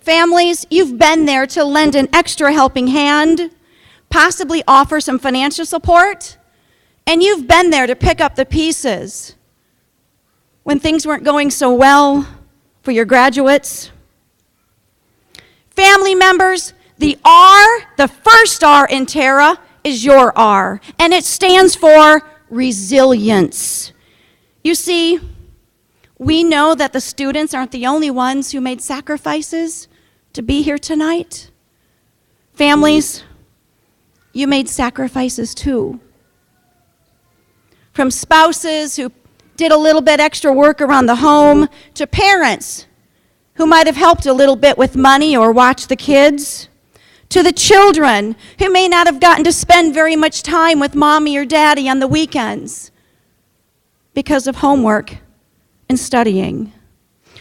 Families, you've been there to lend an extra helping hand, possibly offer some financial support, and you've been there to pick up the pieces when things weren't going so well for your graduates. Family members, the R, the first R in Terra, is your R, and it stands for resilience. You see, we know that the students aren't the only ones who made sacrifices to be here tonight. Families, you made sacrifices too. From spouses who did a little bit extra work around the home, to parents who might have helped a little bit with money or watched the kids, to the children who may not have gotten to spend very much time with mommy or daddy on the weekends because of homework and studying.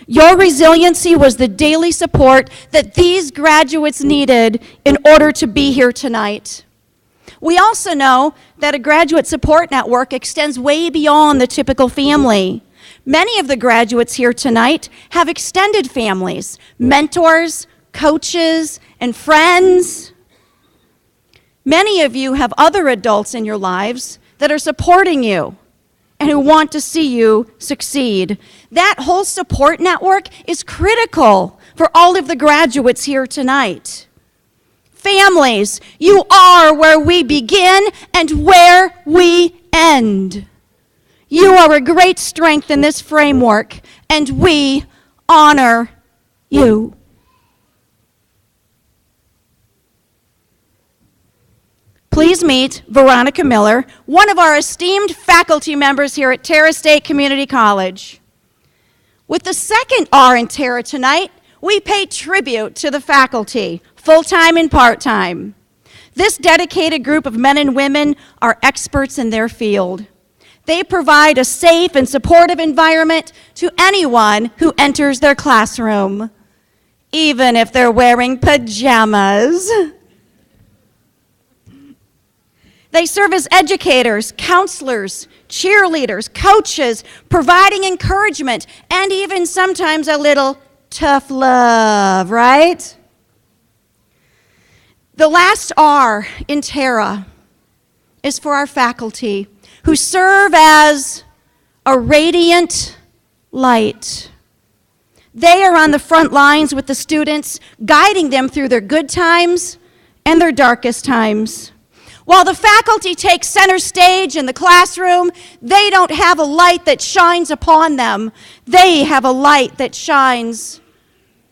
Your resiliency was the daily support that these graduates needed in order to be here tonight. We also know that a graduate support network extends way beyond the typical family. Many of the graduates here tonight have extended families, mentors, coaches, and friends. Many of you have other adults in your lives that are supporting you and who want to see you succeed. That whole support network is critical for all of the graduates here tonight. Families, you are where we begin and where we end. You are a great strength in this framework, and we honor you. Please meet Veronica Miller, one of our esteemed faculty members here at Terra State Community College. With the second R in Terra tonight, we pay tribute to the faculty, full-time and part-time. This dedicated group of men and women are experts in their field. They provide a safe and supportive environment to anyone who enters their classroom, even if they're wearing pajamas. They serve as educators, counselors, cheerleaders, coaches, providing encouragement, and even sometimes a little tough love, right? The last R in Terra is for our faculty, who serve as a radiant light. They are on the front lines with the students, guiding them through their good times and their darkest times. While the faculty take center stage in the classroom, they don't have a light that shines upon them. They have a light that shines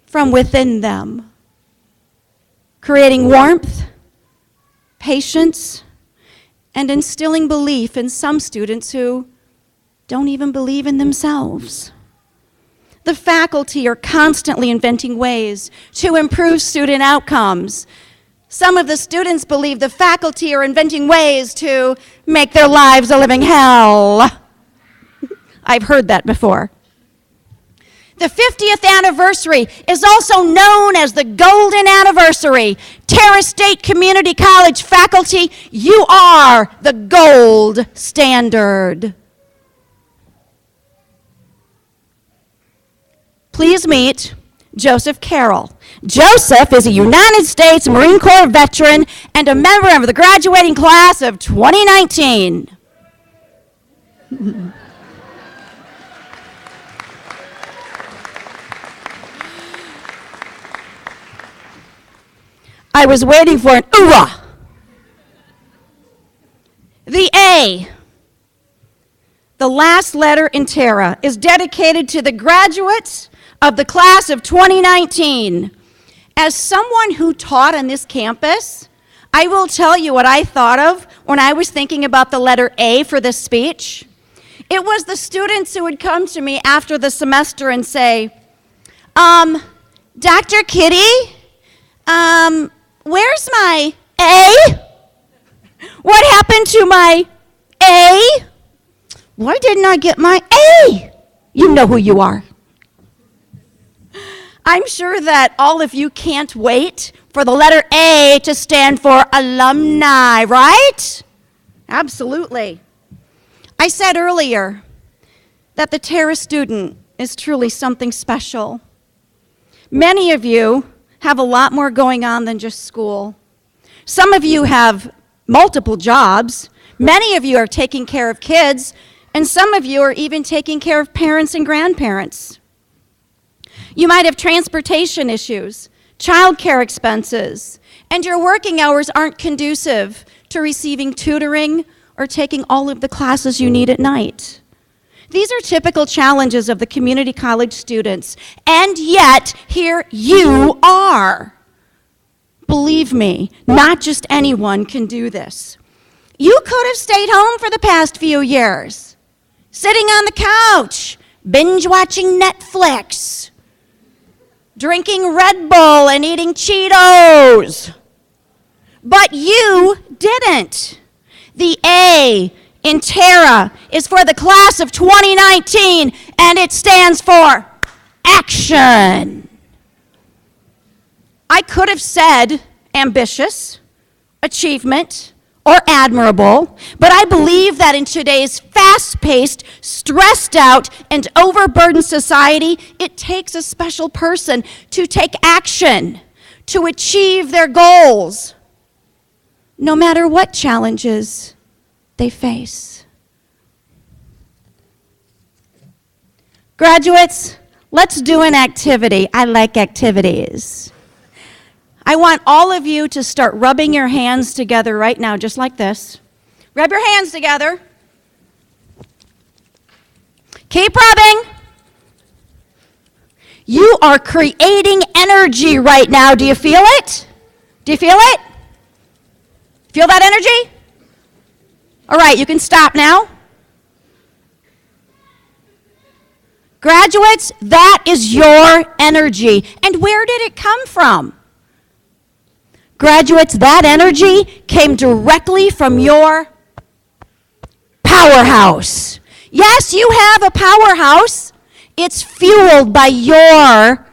from within them, creating warmth, patience, and instilling belief in some students who don't even believe in themselves. The faculty are constantly inventing ways to improve student outcomes. Some of the students believe the faculty are inventing ways to make their lives a living hell. I've heard that before. The 50th anniversary is also known as the Golden Anniversary. Terra State Community College faculty, you are the gold standard. Please meet Joseph Carroll. Joseph is a United States Marine Corps veteran and a member of the graduating class of 2019. I was waiting for an oorah. The A, the last letter in Terra, is dedicated to the graduates of the class of 2019. As someone who taught on this campus, I will tell you what I thought of when I was thinking about the letter A for this speech. It was the students who would come to me after the semester and say, Dr. Kitty, where's my A? What happened to my A? Why didn't I get my A? You know who you are. I'm sure that all of you can't wait for the letter A to stand for alumni, right? Absolutely. I said earlier that the Terra student is truly something special. Many of you have a lot more going on than just school. Some of you have multiple jobs. Many of you are taking care of kids, and some of you are even taking care of parents and grandparents. You might have transportation issues, childcare expenses, and your working hours aren't conducive to receiving tutoring or taking all of the classes you need at night. These are typical challenges of the community college students, and yet here you are. Believe me, not just anyone can do this. You could have stayed home for the past few years, sitting on the couch, binge-watching Netflix, drinking Red Bull and eating Cheetos. But you didn't. The A in Terra is for the class of 2019, and it stands for action. I could have said ambitious, achievement, or admirable, but I believe that in today's fast-paced, stressed-out, and overburdened society, it takes a special person to take action, to achieve their goals. no matter what challenges they face. Graduates, let's do an activity. I like activities. I want all of you to start rubbing your hands together right now, just like this. Rub your hands together. Keep rubbing. You are creating energy right now. Do you feel it? Do you feel it? Feel that energy? All right, you can stop now. Graduates, that is your energy. And where did it come from? Graduates, that energy came directly from your powerhouse. Yes, you have a powerhouse. It's fueled by your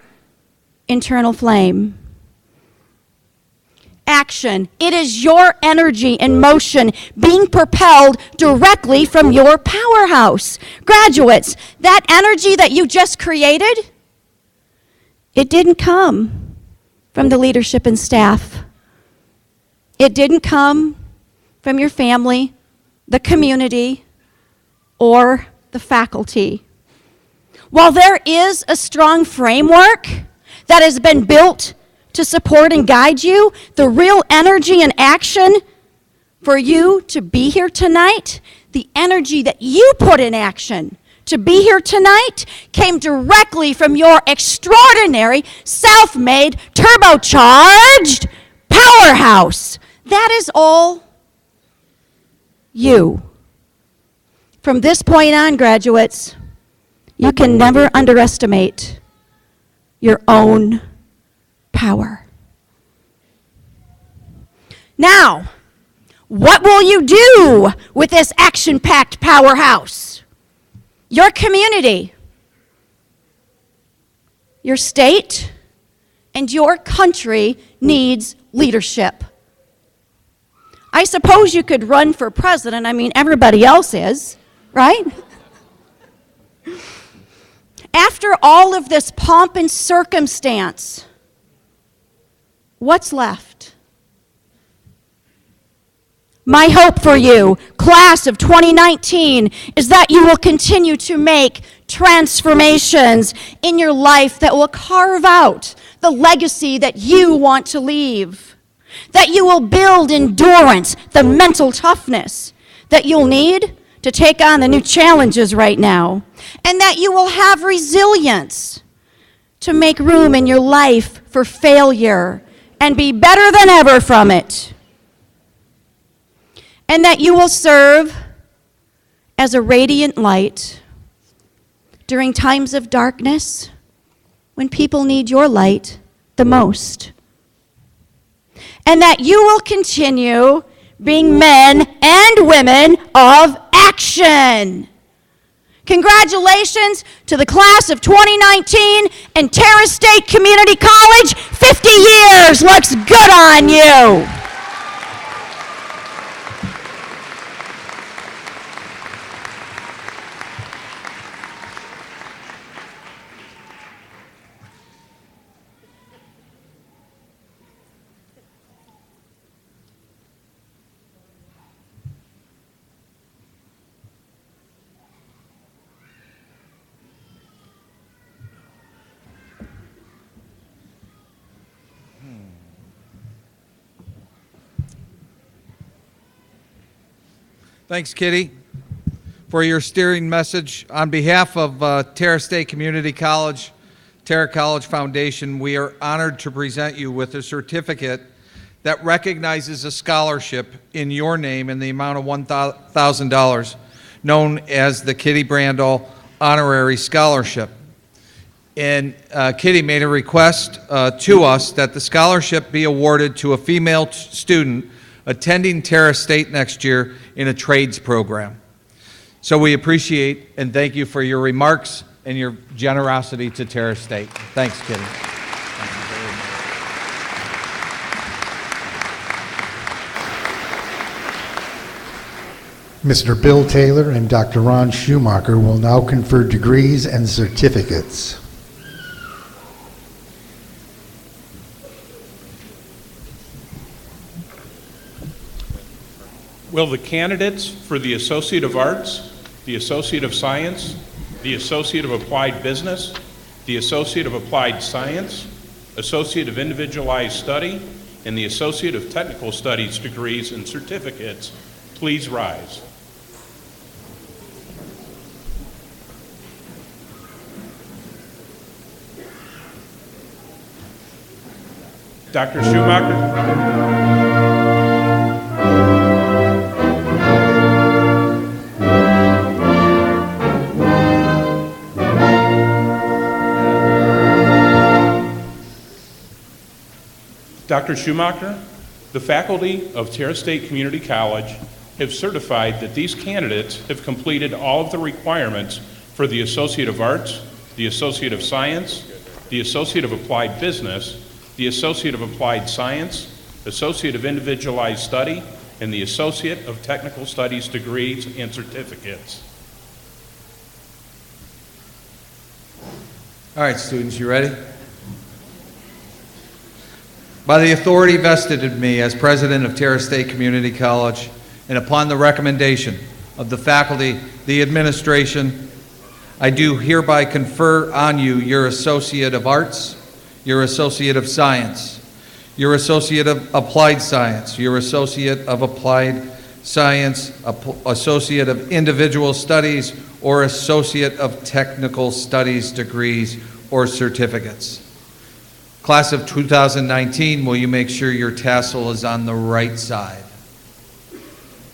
internal flame. Action. It is your energy in motion being propelled directly from your powerhouse. Graduates, that energy that you just created, it didn't come from the leadership and staff. It didn't come from your family, the community, or the faculty. While there is a strong framework that has been built to support and guide you, the real energy and action for you to be here tonight, the energy that you put in action to be here tonight came directly from your extraordinary, self-made, turbocharged powerhouse. That is all you. From this point on, graduates, you can never underestimate your own power. Now, what will you do with this action-packed powerhouse? Your community, your state, and your country needs leadership. I suppose you could run for president. I mean, everybody else is, right? After all of this pomp and circumstance, what's left? My hope for you, class of 2019, is that you will continue to make transformations in your life that will carve out the legacy that you want to leave. That you will build endurance, the mental toughness that you'll need to take on the new challenges right now. And that you will have resilience to make room in your life for failure and be better than ever from it. And that you will serve as a radiant light during times of darkness when people need your light the most. And that you will continue being men and women of action. Congratulations to the class of 2019 and Terra State Community College. 50 years looks good on you. Thanks, Kitty, for your steering message. On behalf of Terra State Community College, Terra College Foundation, we are honored to present you with a certificate that recognizes a scholarship in your name in the amount of $1,000, known as the Kitty Brandel Honorary Scholarship. And Kitty made a request to us that the scholarship be awarded to a female student attending Terra State next year in a trades program. So we appreciate and thank you for your remarks and your generosity to Terra State. Thanks, Kitty. Mr. Bill Taylor and Dr. Ron Schumacher will now confer degrees and certificates. Will the candidates for the Associate of Arts, the Associate of Science, the Associate of Applied Business, the Associate of Applied Science, Associate of Individualized Study, and the Associate of Technical Studies degrees and certificates please rise? Dr. Schumacher? Dr. Schumacher, the faculty of Terra State Community College have certified that these candidates have completed all of the requirements for the Associate of Arts, the Associate of Science, the Associate of Applied Business, the Associate of Applied Science, Associate of Individualized Study, and the Associate of Technical Studies degrees and certificates. All right, students, you ready? By the authority vested in me as president of Terra State Community College, and upon the recommendation of the faculty, the administration, I do hereby confer on you your Associate of Arts, your Associate of Science, your Associate of Applied Science, your Associate of Applied Science, Associate of Individual Studies, or Associate of Technical Studies degrees or certificates. Class of 2019, will you make sure your tassel is on the right side?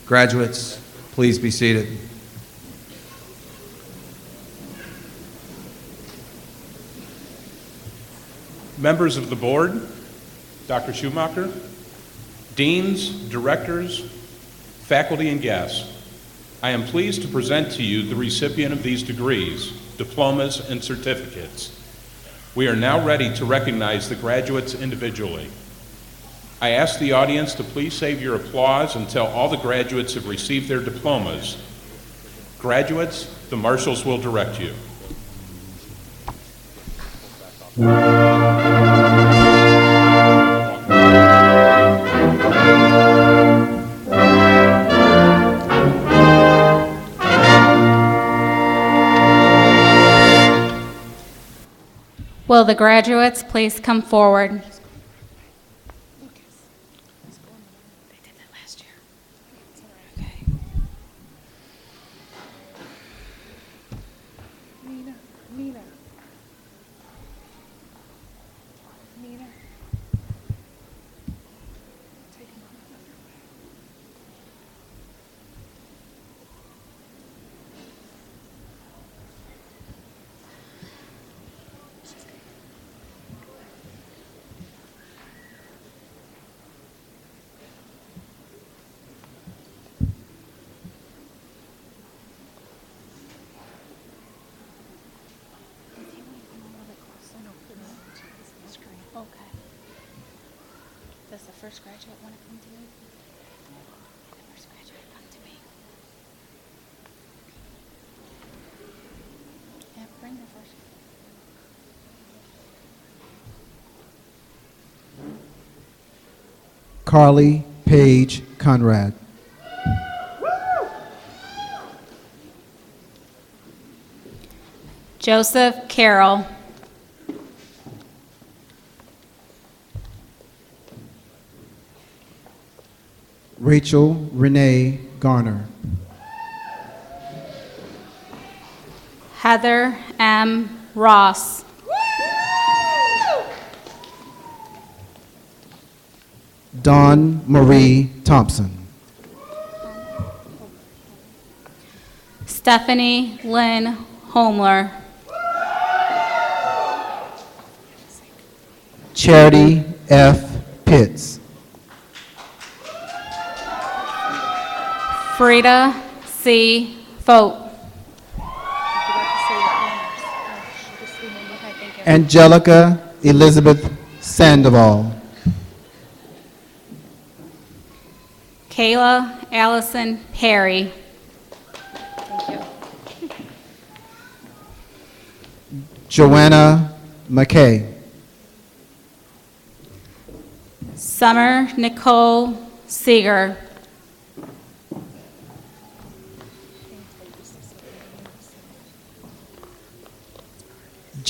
Graduates, please be seated. Members of the board, Dr. Schumacher, deans, directors, faculty, and guests, I am pleased to present to you the recipient of these degrees, diplomas, and certificates. We are now ready to recognize the graduates individually. I ask the audience to please save your applause until all the graduates have received their diplomas. Graduates, the marshals will direct you. Will the graduates please come forward? Okay. Does the first graduate want to come to me? The first graduate come to me. Yeah, bring the first. Carly Page Conrad. Joseph Carroll. Rachel Renee Garner. Heather M. Ross. Dawn Marie Thompson. Stephanie Lynn Homler. Charity F. Pitts. Frida C. Fote. Angelica Elizabeth Sandoval. Kayla Allison Perry. Thank you. Joanna McKay. Summer Nicole Seeger.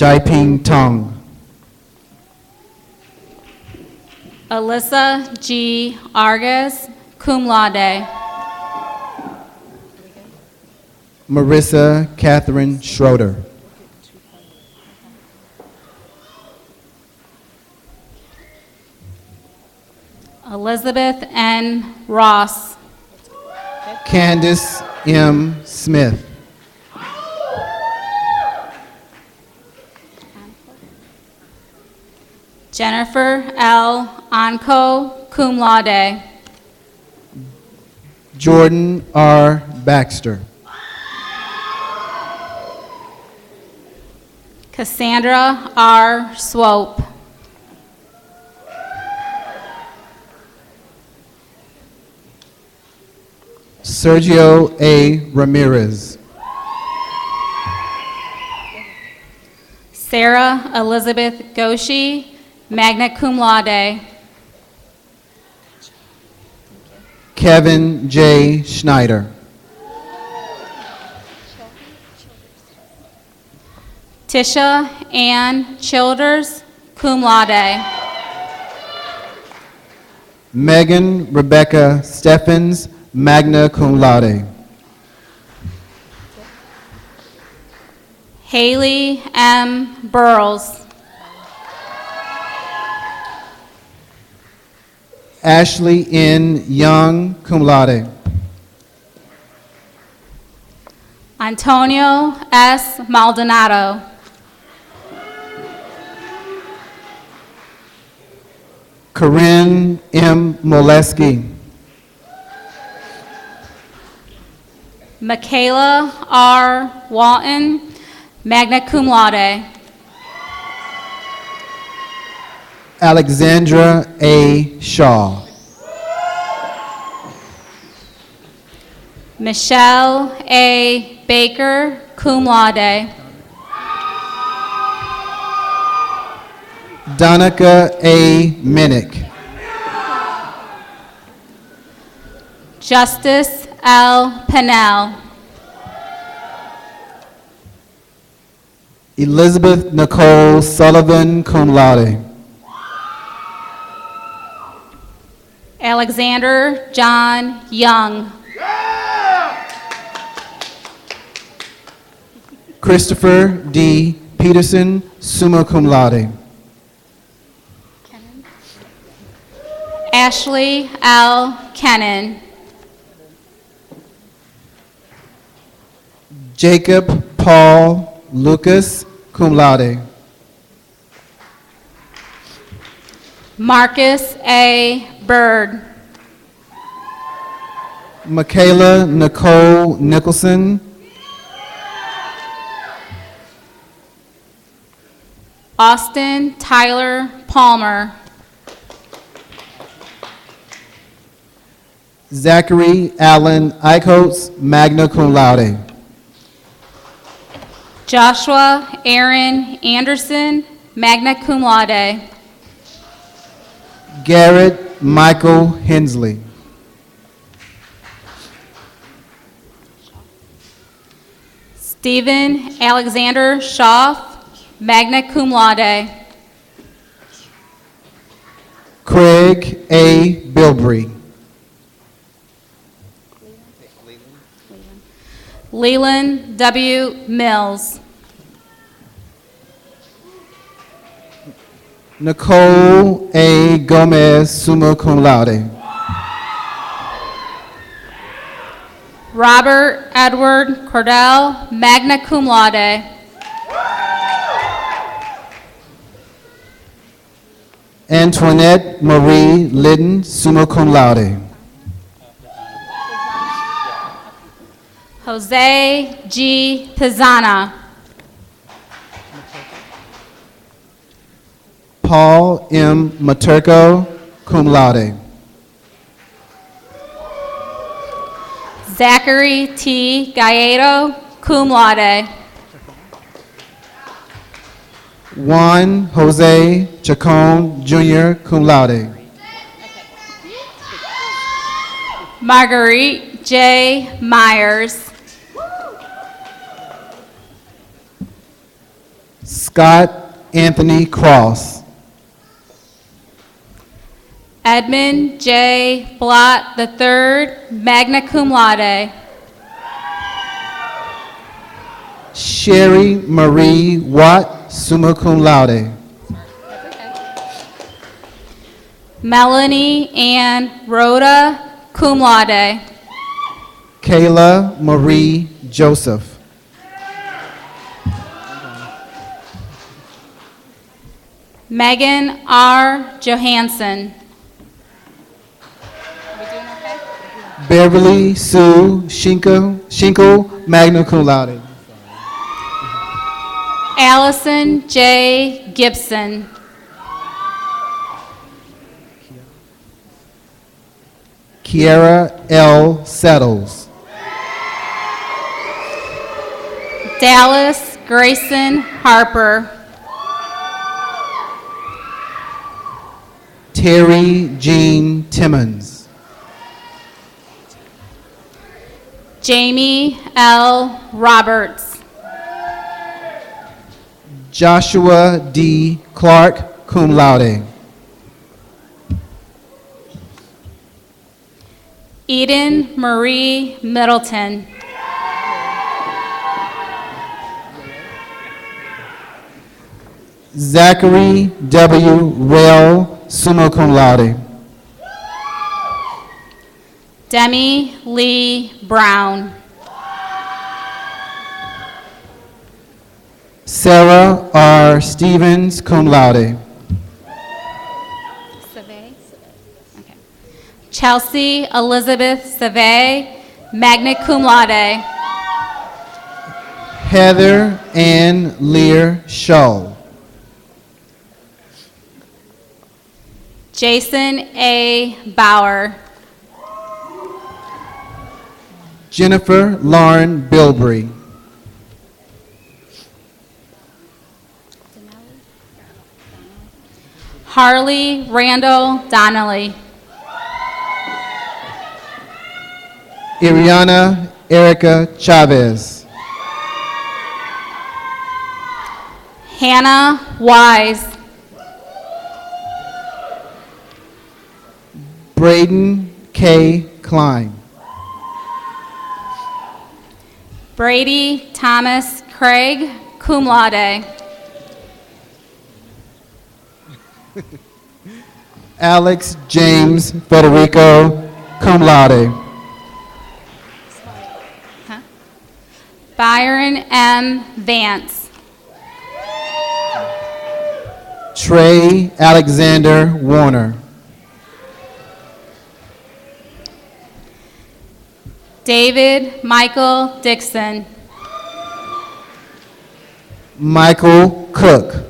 Jaiping Tong. Alyssa G. Argus, cum laude. Marissa Catherine Schroeder. Elizabeth N. Ross. Candace M. Smith. Jennifer L. Onco, cum laude. Jordan R. Baxter. Cassandra R. Swope. Sergio A. Ramirez. Sarah Elizabeth Goshi, magna cum laude. Kevin J. Schneider. Tisha Ann Childers, cum laude. Megan Rebecca Steffens, magna cum laude. Haley M. Burles. Ashley N. Young, cum laude. Antonio S. Maldonado. Corinne M. Moleski. Michaela R. Walton, magna cum laude. Alexandra A. Shaw. Michelle A. Baker, cum laude. Donica A. Minnick. Justice L. Pennell. Elizabeth Nicole Sullivan, cum laude. Alexander John Young. Christopher D. Peterson, summa cum laude. Ashley L. Kennan. Jacob Paul Lucas, cum laude. Marcus A. Bird. Michaela Nicole Nicholson. Austin Tyler Palmer. Zachary Allen Eichholz, magna cum laude. Joshua Aaron Anderson, magna cum laude. Garrett Michael Hensley. Stephen Alexander Schaff, magna cum laude. Craig A. Bilbrey. Leland W. Mills. Nicole A. Gomez, summa cum laude. Robert Edward Cordell, magna cum laude. Antoinette Marie Lidden, summa cum laude. Jose G. Pizzana. Paul M. Materco, cum laude. Zachary T. Galleto, cum laude. Juan Jose Chacon, Jr., cum laude. Marguerite J. Myers. Scott Anthony Cross. Edmund J. Blott III, magna cum laude. Sherry Marie Watt, summa cum laude. Melanie Ann Rhoda, cum laude. Kayla Marie Joseph. Megan R. Johansson. Beverly Sue Shinkle, magna cum laude. Allison J. Gibson. Kiara L. Settles. Dallas Grayson Harper. Terry Jean Timmons. Jamie L. Roberts. Joshua D. Clark, cum laude. Eden Marie Middleton. Zachary W. Rail, summa cum laude. Demi Lee Brown. Sarah R. Stevens, cum laude. Okay. Chelsea Elizabeth Savay, magna cum laude. Heather Ann Lear Shaw. Jason A. Bauer. Jennifer Lauren Bilbrey. Harley Randall Donnelly. Iriana Erica Chavez. Hannah Wise. Braden K. Klein. Brady Thomas Craig, cum laude. Alex James Federico, cum laude. Byron M. Vance. Trey Alexander Warner. David Michael Dixon. Michael Cook.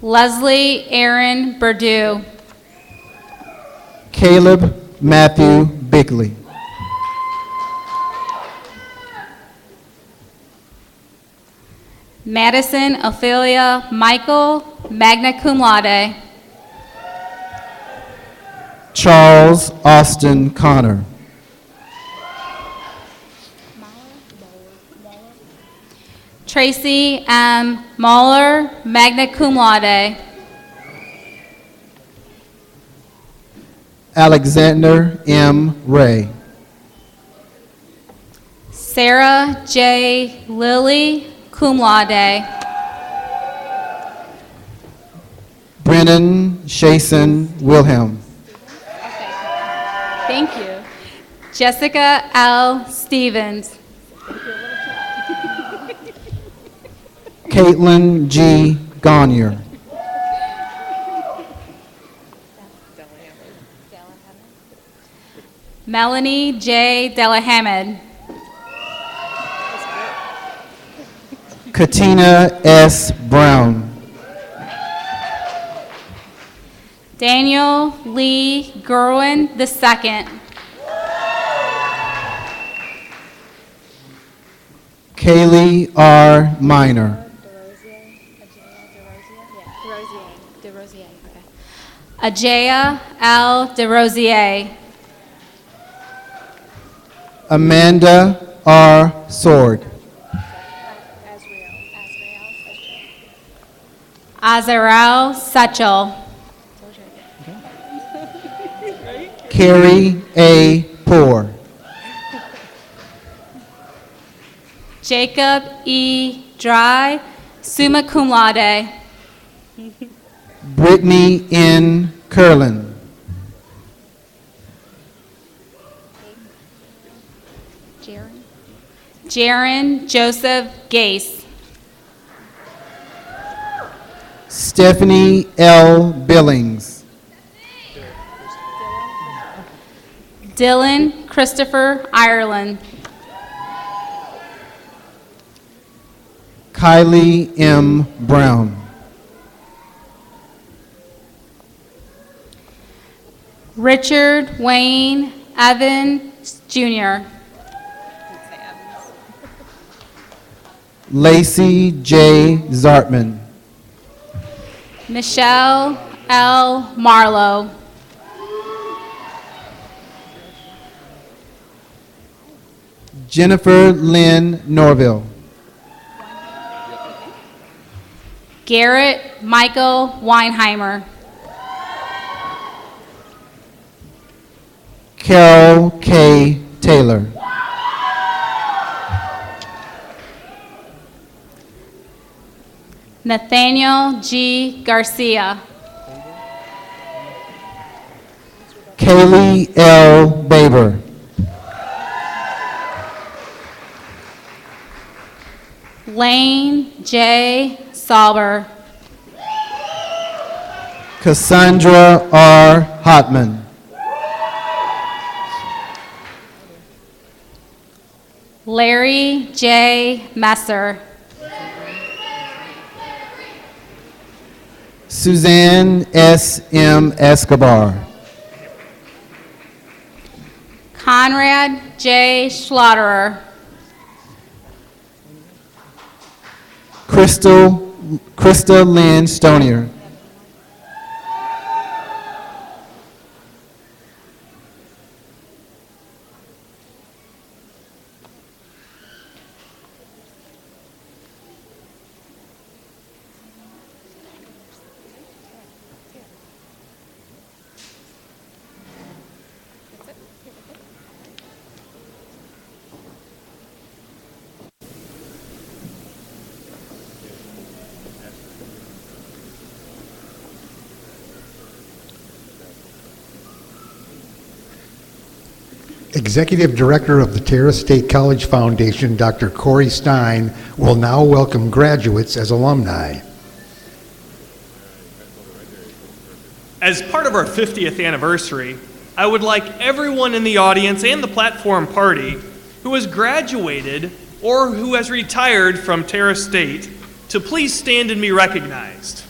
Leslie Aaron Perdue. Caleb Matthew Bickley. Madison Ophelia Michael, magna cum laude. Charles Austin Connor. Tracy M. Muller, magna cum laude. Alexander M. Ray. Sarah J. Lilly, cum laude. Brennan Shason Wilhelm. Thank you. Jessica L. Stevens. Caitlin G. Gonyer. Melanie J. Delahamed. Katina S. Brown. Daniel Lee Gerwin II. Kaylee R. Minor. Ajaya L. DeRosier. Amanda R. Sword. Azarel Sechel. Carrie A. Poor. Jacob E. Dry, summa cum laude. Brittany N. Curlin. Jaron Joseph Gase. Stephanie L. Billings. Dylan Christopher Ireland. Kylie M. Brown. Richard Wayne Evans Jr. Lacey J. Zartman. Michelle L. Marlowe. Jennifer Lynn Norville. Garrett Michael Weinheimer. Carol K. Taylor. Nathaniel G. Garcia. Kaylee L. Baber. Lane J. Sauber. Cassandra R. Hotman. Larry J. Messer. Suzanne S. M. Escobar. Conrad J. Schlotterer. Krista Lynn Stonier. Executive Director of the Terra State College Foundation, Dr. Corey Stein, will now welcome graduates as alumni. As part of our 50th anniversary, I would like everyone in the audience and the platform party who has graduated or who has retired from Terra State to please stand and be recognized.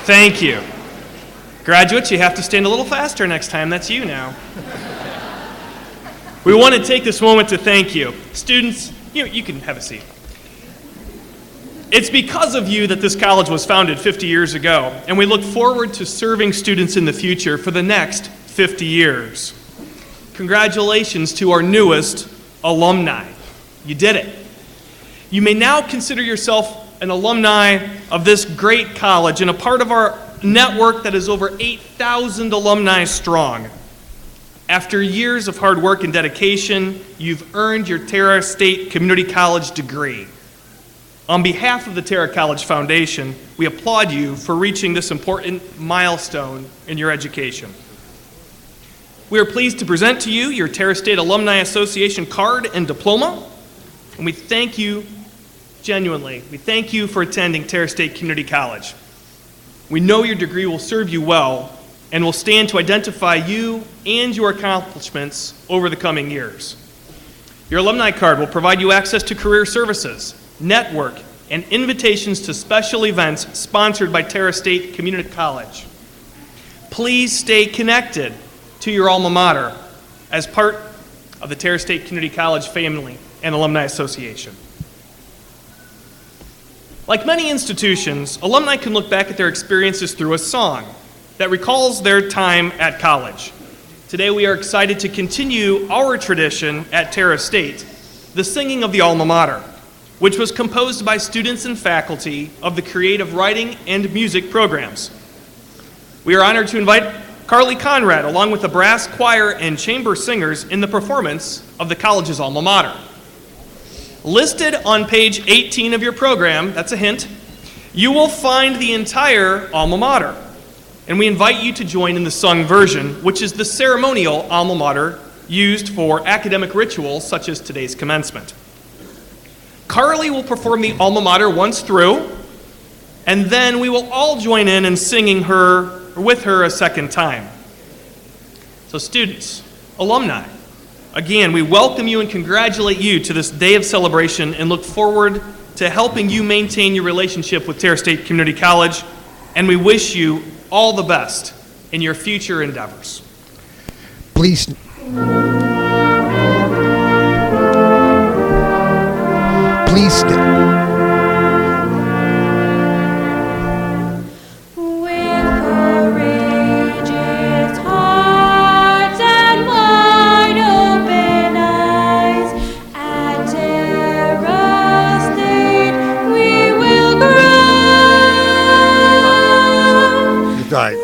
Thank you. Graduates, you have to stand a little faster next time. That's you now. We want to take this moment to thank you. Students, you can have a seat. It's because of you that this college was founded 50 years ago, and we look forward to serving students in the future for the next 50 years. Congratulations to our newest alumni. You did it. You may now consider yourself an alumni of this great college and a part of our network that is over 8,000 alumni strong. After years of hard work and dedication, you've earned your Terra State Community College degree. On behalf of the Terra College Foundation, we applaud you for reaching this important milestone in your education. We are pleased to present to you your Terra State Alumni Association card and diploma, and we thank you genuinely. We thank you for attending Terra State Community College. We know your degree will serve you well and will stand to identify you and your accomplishments over the coming years. Your alumni card will provide you access to career services, network, and invitations to special events sponsored by Terra State Community College. please stay connected to your alma mater as part of the Terra State Community College Family and Alumni Association. Like many institutions, alumni can look back at their experiences through a song that recalls their time at college. Today we are excited to continue our tradition at Terra State, the singing of the alma mater, which was composed by students and faculty of the creative writing and music programs. We are honored to invite Carly Conrad, along with the brass, choir, and chamber singers, in the performance of the college's alma mater. Listed on page 18 of your program, that's a hint, you will find the entire alma mater. And we invite you to join in the sung version, which is the ceremonial alma mater used for academic rituals such as today's commencement. Carly will perform the alma mater once through, and then we will all join in singing with her a second time. So students, alumni, again, we welcome you and congratulate you to this day of celebration and look forward to helping you maintain your relationship with Terra State Community College, and we wish you all the best in your future endeavors. Please. Please stay. Right.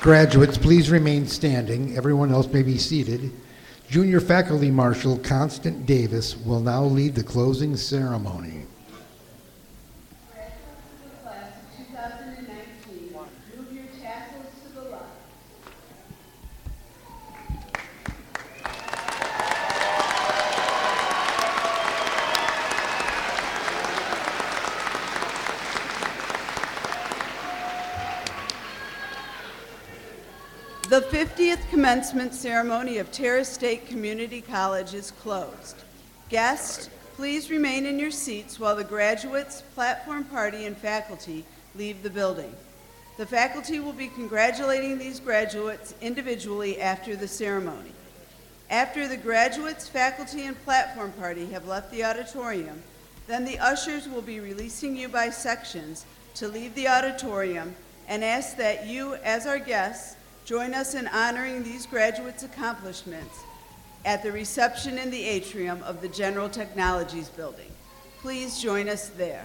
Graduates, please remain standing. Everyone else may be seated. Junior Faculty Marshal Constant Davis will now lead the closing ceremony. Graduates of the class of 2019, move your tassels to the left. The 50th commencement ceremony of Terra State Community College is closed. Guests, please remain in your seats while the graduates, platform party, and faculty leave the building. The faculty will be congratulating these graduates individually after the ceremony. After the graduates, faculty, and platform party have left the auditorium, then the ushers will be releasing you by sections to leave the auditorium and ask that you, as our guests, join us in honoring these graduates' accomplishments at the reception in the atrium of the General Technologies Building. Please join us there.